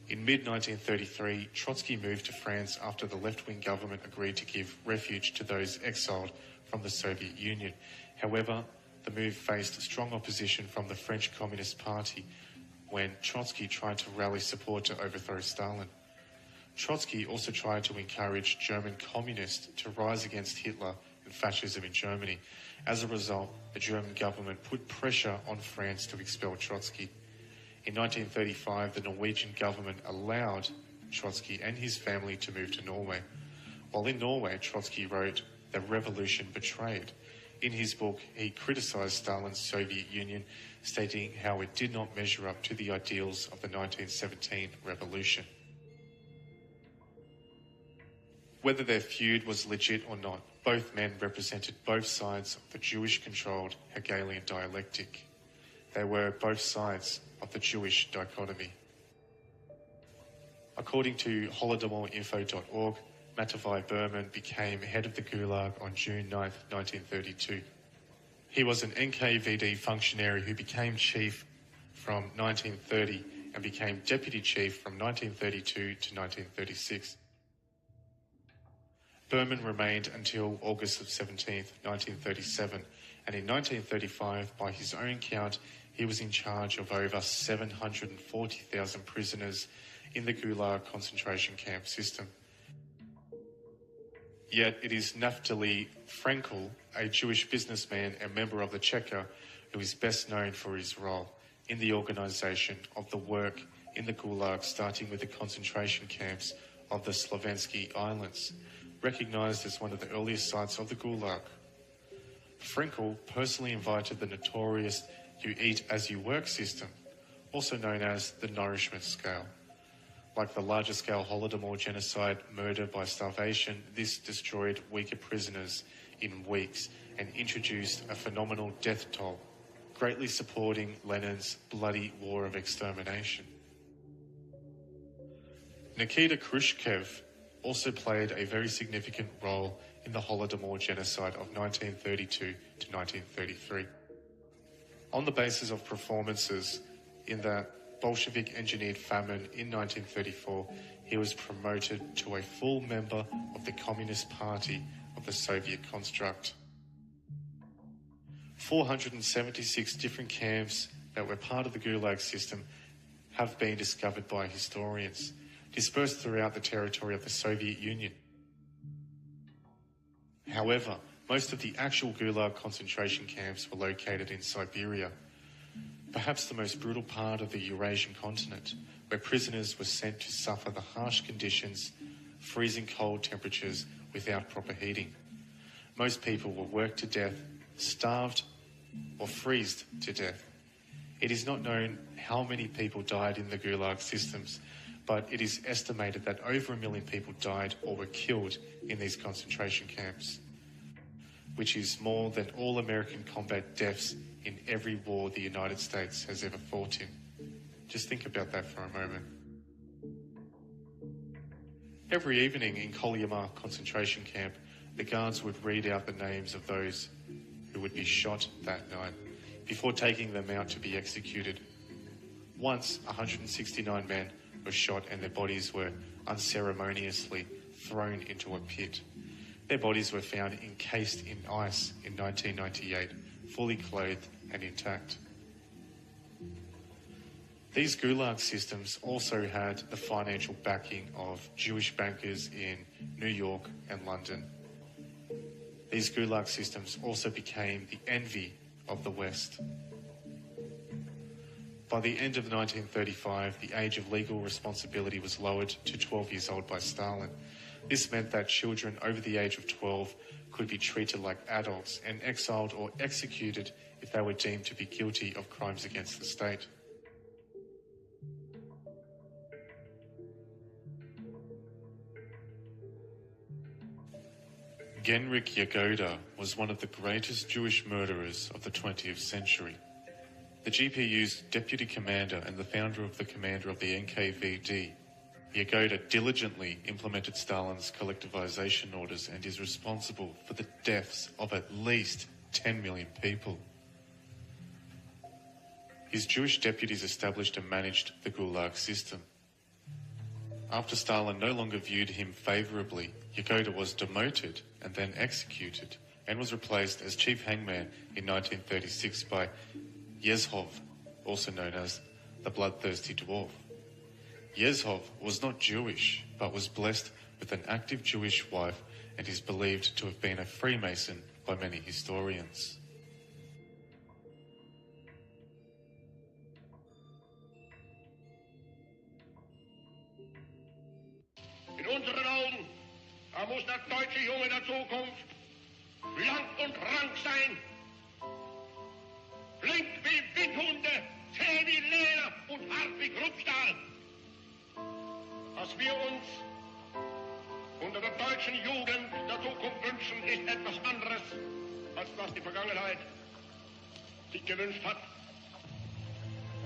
In mid-1933, Trotsky moved to France after the left-wing government agreed to give refuge to those exiled from the Soviet Union. However, the move faced strong opposition from the French Communist Party when Trotsky tried to rally support to overthrow Stalin. Trotsky also tried to encourage German communists to rise against Hitler and fascism in Germany. As a result, the German government put pressure on France to expel Trotsky. In 1935, the Norwegian government allowed Trotsky and his family to move to Norway. While in Norway, Trotsky wrote The Revolution Betrayed. In his book, he criticised Stalin's Soviet Union, stating how it did not measure up to the ideals of the 1917 revolution. Whether their feud was legit or not, both men represented both sides of the Jewish-controlled Hegelian dialectic. They were both sides of the Jewish dichotomy. According to holodomorinfo.org, Matvei Berman became head of the Gulag on June 9, 1932. He was an NKVD functionary who became chief from 1930 and became deputy chief from 1932 to 1936. Berman remained until August 17, 1937, and in 1935, by his own count, he was in charge of over 740,000 prisoners in the Gulag concentration camp system. Yet it is Naftali Frankel, a Jewish businessman and member of the Cheka, who is best known for his role in the organisation of the work in the Gulag, starting with the concentration camps of the Slovensky Islands, recognised as one of the earliest sites of the Gulag. Frankel personally invited the notorious You Eat As You Work system, also known as the nourishment scale. Like the larger scale Holodomor genocide, murder by starvation, this destroyed weaker prisoners in weeks and introduced a phenomenal death toll, greatly supporting Lenin's bloody war of extermination. Nikita Khrushchev also played a very significant role in the Holodomor genocide of 1932 to 1933. On the basis of performances in the Bolshevik-engineered famine in 1934, he was promoted to a full member of the Communist Party of the Soviet construct. 476 different camps that were part of the Gulag system have been discovered by historians, dispersed throughout the territory of the Soviet Union. However, most of the actual Gulag concentration camps were located in Siberia, perhaps the most brutal part of the Eurasian continent, where prisoners were sent to suffer the harsh conditions, freezing cold temperatures without proper heating. Most people were worked to death, starved, or freezed to death. It is not known how many people died in the Gulag systems, but it is estimated that over 1 million people died or were killed in these concentration camps, which is more than all American combat deaths in every war the United States has ever fought in. Just think about that for a moment. Every evening in Kolyamar concentration camp, the guards would read out the names of those who would be shot that night before taking them out to be executed. Once, 169 men were shot and their bodies were unceremoniously thrown into a pit. Their bodies were found encased in ice in 1998, fully clothed and intact. These gulag systems also had the financial backing of Jewish bankers in New York and London. These gulag systems also became the envy of the West. By the end of 1935, the age of legal responsibility was lowered to 12 years old by Stalin. This meant that children over the age of 12 could be treated like adults and exiled or executed if they were deemed to be guilty of crimes against the state. Genrikh Yagoda was one of the greatest Jewish murderers of the 20th century. The GPU's deputy commander and the founder of the commander of the NKVD, Yagoda diligently implemented Stalin's collectivization orders and is responsible for the deaths of at least 10 million people. His Jewish deputies established and managed the Gulag system. After Stalin no longer viewed him favourably, Yagoda was demoted and then executed, and was replaced as chief hangman in 1936 by Yezhov, also known as the bloodthirsty dwarf. Yezhov was not Jewish, but was blessed with an active Jewish wife and is believed to have been a Freemason by many historians. In unseren Augen, da muss der deutsche Junge der Zukunft lang und rank sein, flink wie Windhunde, zäh wie Leder und hart wie Kruppstahl. Was wir uns unter der deutschen Jugend der Zukunft wünschen, ist etwas anderes, als was die Vergangenheit sich gewünscht hat.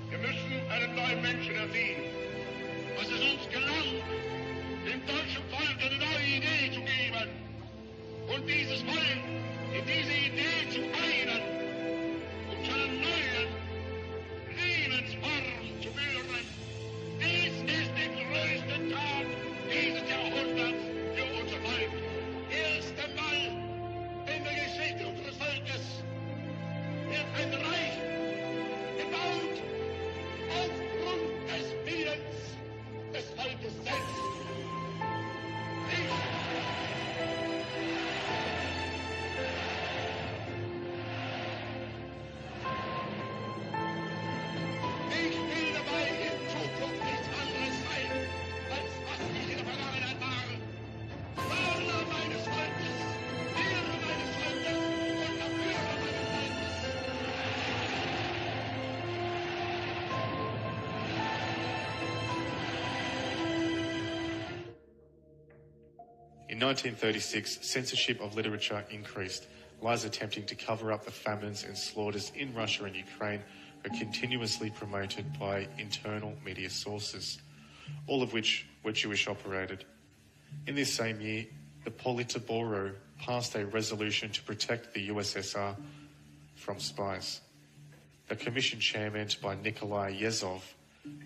Wir müssen einen neuen Menschen erziehen. Was es uns gelang, dem deutschen Volk eine neue Idee zu geben und dieses Volk in diese Idee zu einen und zu einer neuen Lebensform zu führen. Dies ist der größte Tag dieses Jahrhunderts für unser Volk. Erst einmal in der Geschichte unseres Volkes wird ein Reich gebaut aufgrund des Willens des Volkes selbst. In 1936, censorship of literature increased. Lies attempting to cover up the famines and slaughters in Russia and Ukraine were continuously promoted by internal media sources, all of which were Jewish operated. In this same year, the Politburo passed a resolution to protect the USSR from spies. The commission chairmaned by Nikolai Yezhov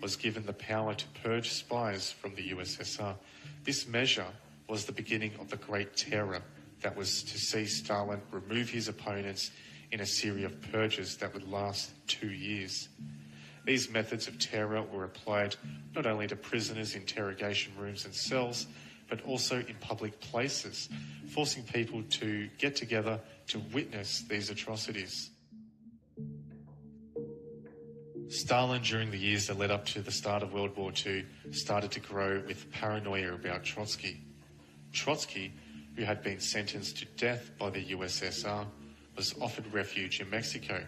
was given the power to purge spies from the USSR. This measure was the beginning of the Great Terror that was to see Stalin remove his opponents in a series of purges that would last 2 years. These methods of terror were applied not only to prisoners' interrogation rooms and cells, but also in public places, forcing people to get together to witness these atrocities. Stalin, during the years that led up to the start of World War II, started to grow with paranoia about Trotsky. Trotsky, who had been sentenced to death by the USSR, was offered refuge in Mexico.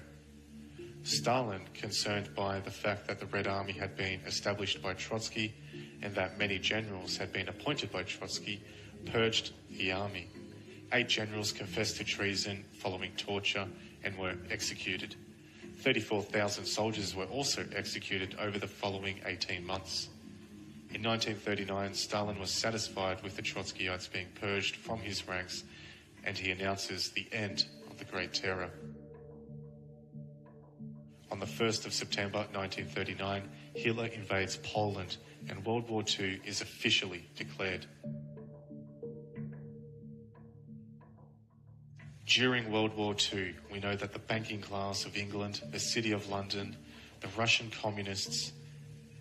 Stalin, concerned by the fact that the Red Army had been established by Trotsky and that many generals had been appointed by Trotsky, purged the army. 8 generals confessed to treason following torture and were executed. 34,000 soldiers were also executed over the following 18 months. In 1939, Stalin was satisfied with the Trotskyites being purged from his ranks, and he announces the end of the Great Terror. On the 1st of September 1939, Hitler invades Poland and World War II is officially declared. During World War II, we know that the banking class of England, the City of London, the Russian communists,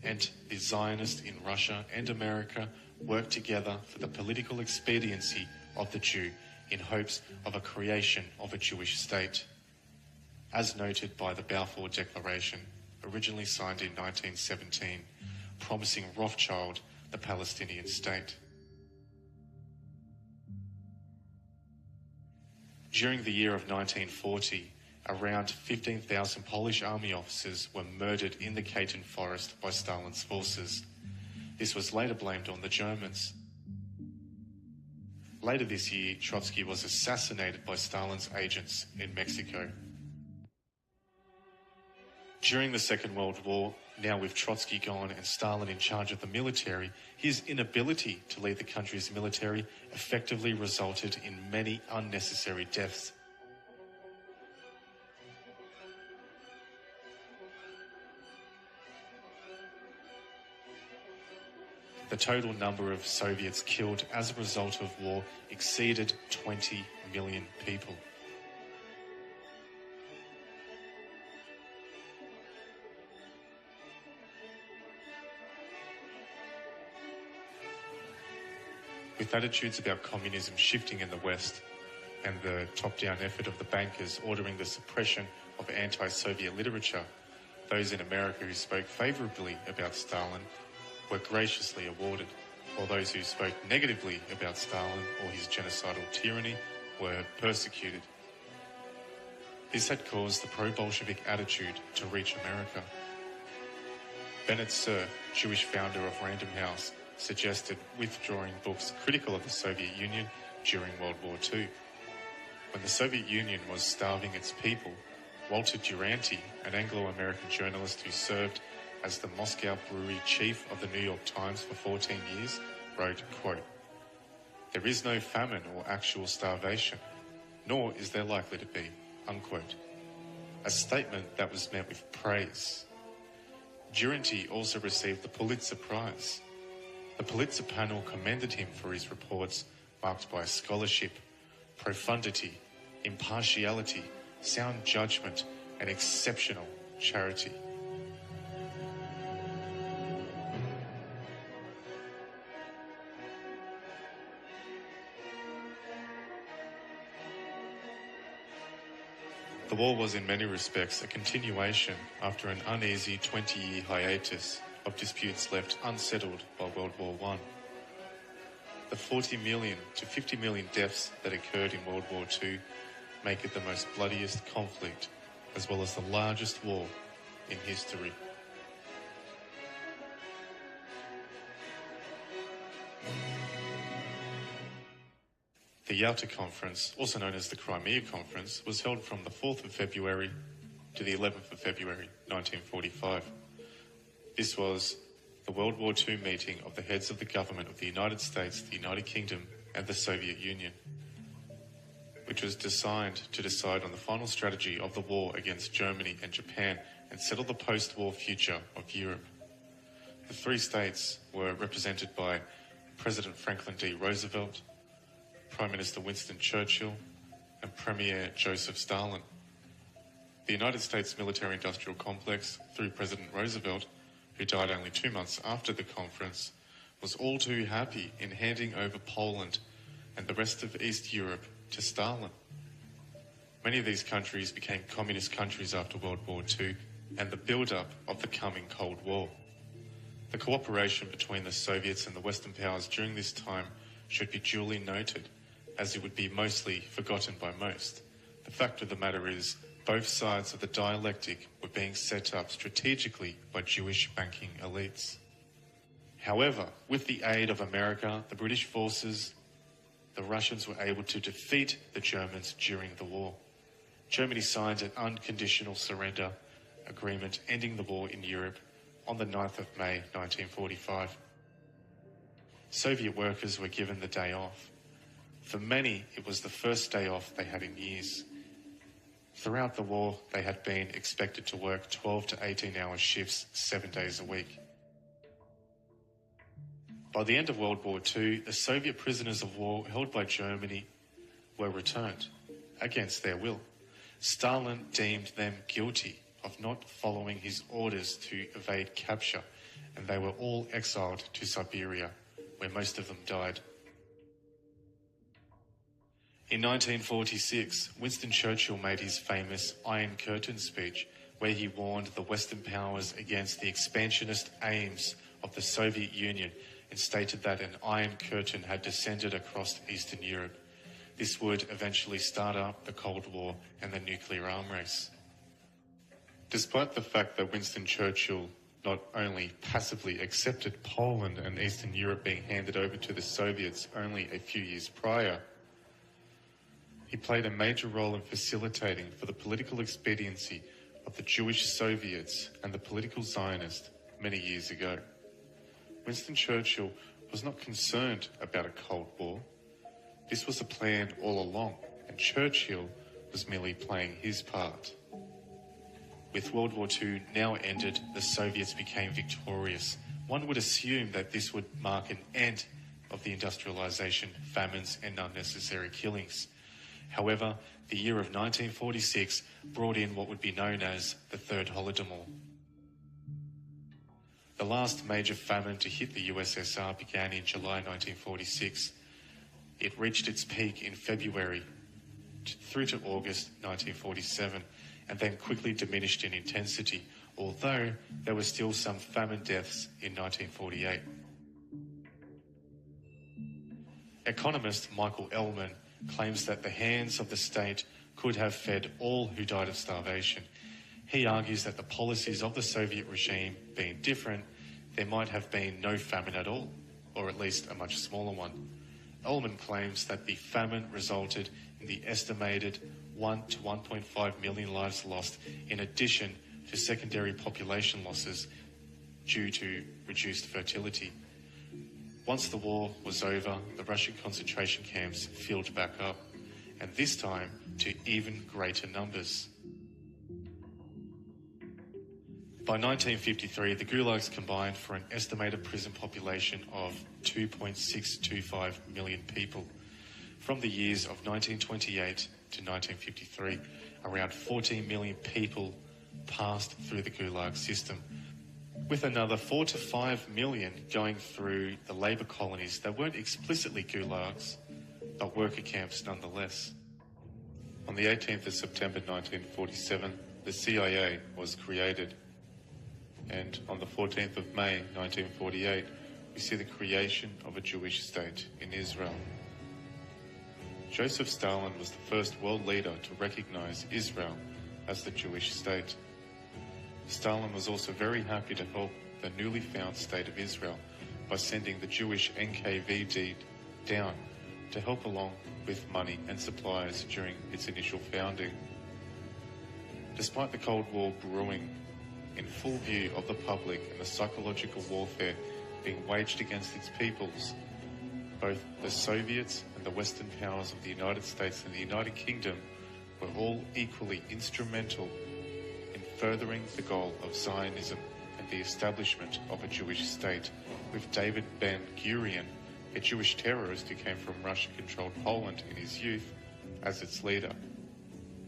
and the Zionists in Russia and America worked together for the political expediency of the Jew in hopes of a creation of a Jewish state, as noted by the Balfour Declaration, originally signed in 1917, promising Rothschild the Palestinian state. During the year of 1940, around 15,000 Polish army officers were murdered in the Katyn forest by Stalin's forces. This was later blamed on the Germans. Later this year, Trotsky was assassinated by Stalin's agents in Mexico. During the Second World War, now with Trotsky gone and Stalin in charge of the military, his inability to lead the country's military effectively resulted in many unnecessary deaths. The total number of Soviets killed as a result of war exceeded 20 million people. With attitudes about communism shifting in the West and the top-down effort of the bankers ordering the suppression of anti-Soviet literature, those in America who spoke favourably about Stalin were graciously awarded, while those who spoke negatively about Stalin or his genocidal tyranny were persecuted. This had caused the pro-Bolshevik attitude to reach America. Bennett Cerf, Jewish founder of Random House, suggested withdrawing books critical of the Soviet Union during World War II. When the Soviet Union was starving its people, Walter Duranty, an Anglo-American journalist who served as the Moscow brewery chief of the New York Times for 14 years, wrote, quote, "There is no famine or actual starvation, nor is there likely to be," unquote. A statement that was met with praise. Duranty also received the Pulitzer Prize. The Pulitzer panel commended him for his reports marked by scholarship, profundity, impartiality, sound judgment, and exceptional charity. The war was in many respects a continuation after an uneasy 20-year hiatus of disputes left unsettled by World War I. The 40 million to 50 million deaths that occurred in World War II make it the most bloodiest conflict, as well as the largest war in history. The Yalta Conference, also known as the Crimea Conference, was held from the 4th of February to the 11th of February 1945. This was the World War II meeting of the heads of the government of the United States, the United Kingdom, and the Soviet Union, which was designed to decide on the final strategy of the war against Germany and Japan and settle the post-war future of Europe. The three states were represented by President Franklin D. Roosevelt, Prime Minister Winston Churchill, and Premier Joseph Stalin. The United States military-industrial complex, through President Roosevelt, who died only 2 months after the conference, was all too happy in handing over Poland and the rest of East Europe to Stalin. Many of these countries became communist countries after World War II and the build-up of the coming Cold War. The cooperation between the Soviets and the Western powers during this time should be duly noted, as it would be mostly forgotten by most. The fact of the matter is, both sides of the dialectic were being set up strategically by Jewish banking elites. However, with the aid of America, the British forces, the Russians were able to defeat the Germans during the war. Germany signed an unconditional surrender agreement ending the war in Europe on the 9th of May 1945. Soviet workers were given the day off. For many, it was the first day off they had in years. Throughout the war, they had been expected to work 12 to 18-hour shifts 7 days a week. By the end of World War II, the Soviet prisoners of war held by Germany were returned, against their will. Stalin deemed them guilty of not following his orders to evade capture, and they were all exiled to Siberia, where most of them died. In 1946, Winston Churchill made his famous Iron Curtain speech, where he warned the Western powers against the expansionist aims of the Soviet Union and stated that an Iron Curtain had descended across Eastern Europe. This would eventually start up the Cold War and the nuclear arm race. Despite the fact that Winston Churchill not only passively accepted Poland and Eastern Europe being handed over to the Soviets only a few years prior, he played a major role in facilitating for the political expediency of the Jewish Soviets and the political Zionists many years ago. Winston Churchill was not concerned about a Cold War. This was a plan all along, and Churchill was merely playing his part. With World War II now ended, the Soviets became victorious. One would assume that this would mark an end of the industrialization, famines, and unnecessary killings. However, the year of 1946 brought in what would be known as the Third Holodomor. The last major famine to hit the USSR began in July 1946. It reached its peak in February through to August 1947 and then quickly diminished in intensity, although there were still some famine deaths in 1948. Economist Michael Ellman claims that the hands of the state could have fed all who died of starvation. He argues that the policies of the Soviet regime being different, there might have been no famine at all, or at least a much smaller one. Ellman claims that the famine resulted in the estimated 1 to 1.5 million lives lost, in addition to secondary population losses due to reduced fertility. Once the war was over, the Russian concentration camps filled back up, and this time to even greater numbers. By 1953, the gulags combined for an estimated prison population of 2.625 million people. From the years of 1928 to 1953, around 14 million people passed through the gulag system, with another 4 to 5 million going through the labour colonies that weren't explicitly gulags, but worker camps nonetheless. On the 18th of September 1947, the CIA was created. And on the 14th of May 1948, we see the creation of a Jewish state in Israel. Joseph Stalin was the first world leader to recognize Israel as the Jewish state. Stalin was also very happy to help the newly found state of Israel by sending the Jewish NKVD down to help along with money and supplies during its initial founding. Despite the Cold War brewing, in full view of the public and the psychological warfare being waged against its peoples, both the Soviets and the Western powers of the United States and the United Kingdom were all equally instrumental in furthering the goal of Zionism and the establishment of a Jewish state, with David Ben-Gurion, a Jewish terrorist who came from Russian-controlled Poland in his youth, as its leader.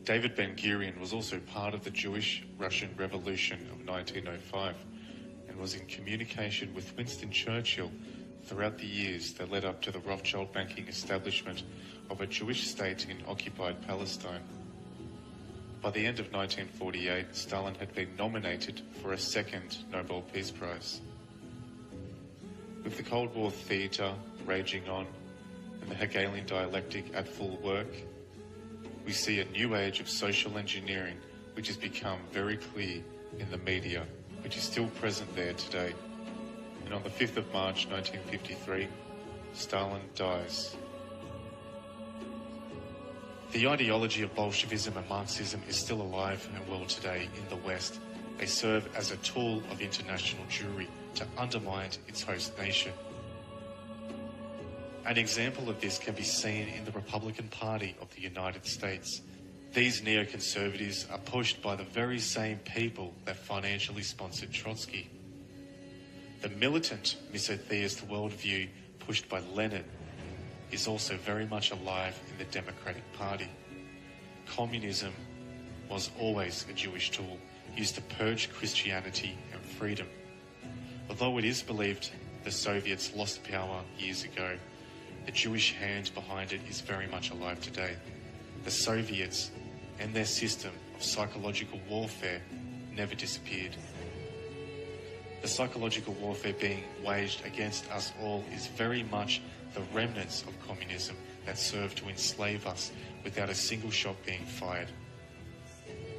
David Ben-Gurion was also part of the Jewish-Russian Revolution of 1905 and was in communication with Winston Churchill throughout the years that led up to the Rothschild banking establishment of a Jewish state in occupied Palestine. By the end of 1948, Stalin had been nominated for a second Nobel Peace Prize. With the Cold War theatre raging on and the Hegelian dialectic at full work, we see a new age of social engineering which has become very clear in the media, which is still present there today. And on the 5th of March 1953, Stalin dies. The ideology of Bolshevism and Marxism is still alive and well today in the West. They serve as a tool of international Jewry to undermine its host nation. An example of this can be seen in the Republican Party of the United States. These neoconservatives are pushed by the very same people that financially sponsored Trotsky. The militant misotheist worldview pushed by Lenin is also very much alive in the Democratic Party. communism was always a Jewish tool used to purge Christianity and freedom. Although it is believed the Soviets lost power years ago, the Jewish hand behind it is very much alive today. The Soviets and their system of psychological warfare never disappeared. The psychological warfare being waged against us all is very much the remnants of communism that served to enslave us without a single shot being fired.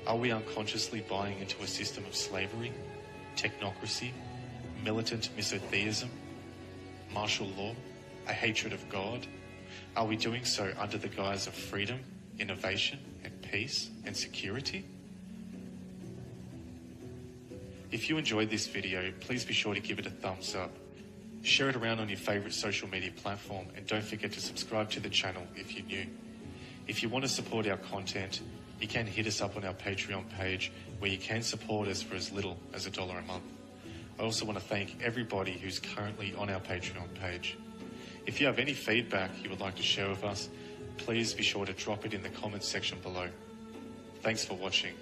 Are we unconsciously buying into a system of slavery, technocracy, militant misotheism, martial law, a hatred of God? Are we doing so under the guise of freedom, innovation, and peace and security? If you enjoyed this video, please be sure to give it a thumbs up. Share it around on your favourite social media platform, and don't forget to subscribe to the channel if you're new. If you want to support our content, you can hit us up on our Patreon page, where you can support us for as little as $1 a month. I also want to thank everybody who's currently on our Patreon page. If you have any feedback you would like to share with us, please be sure to drop it in the comments section below. Thanks for watching.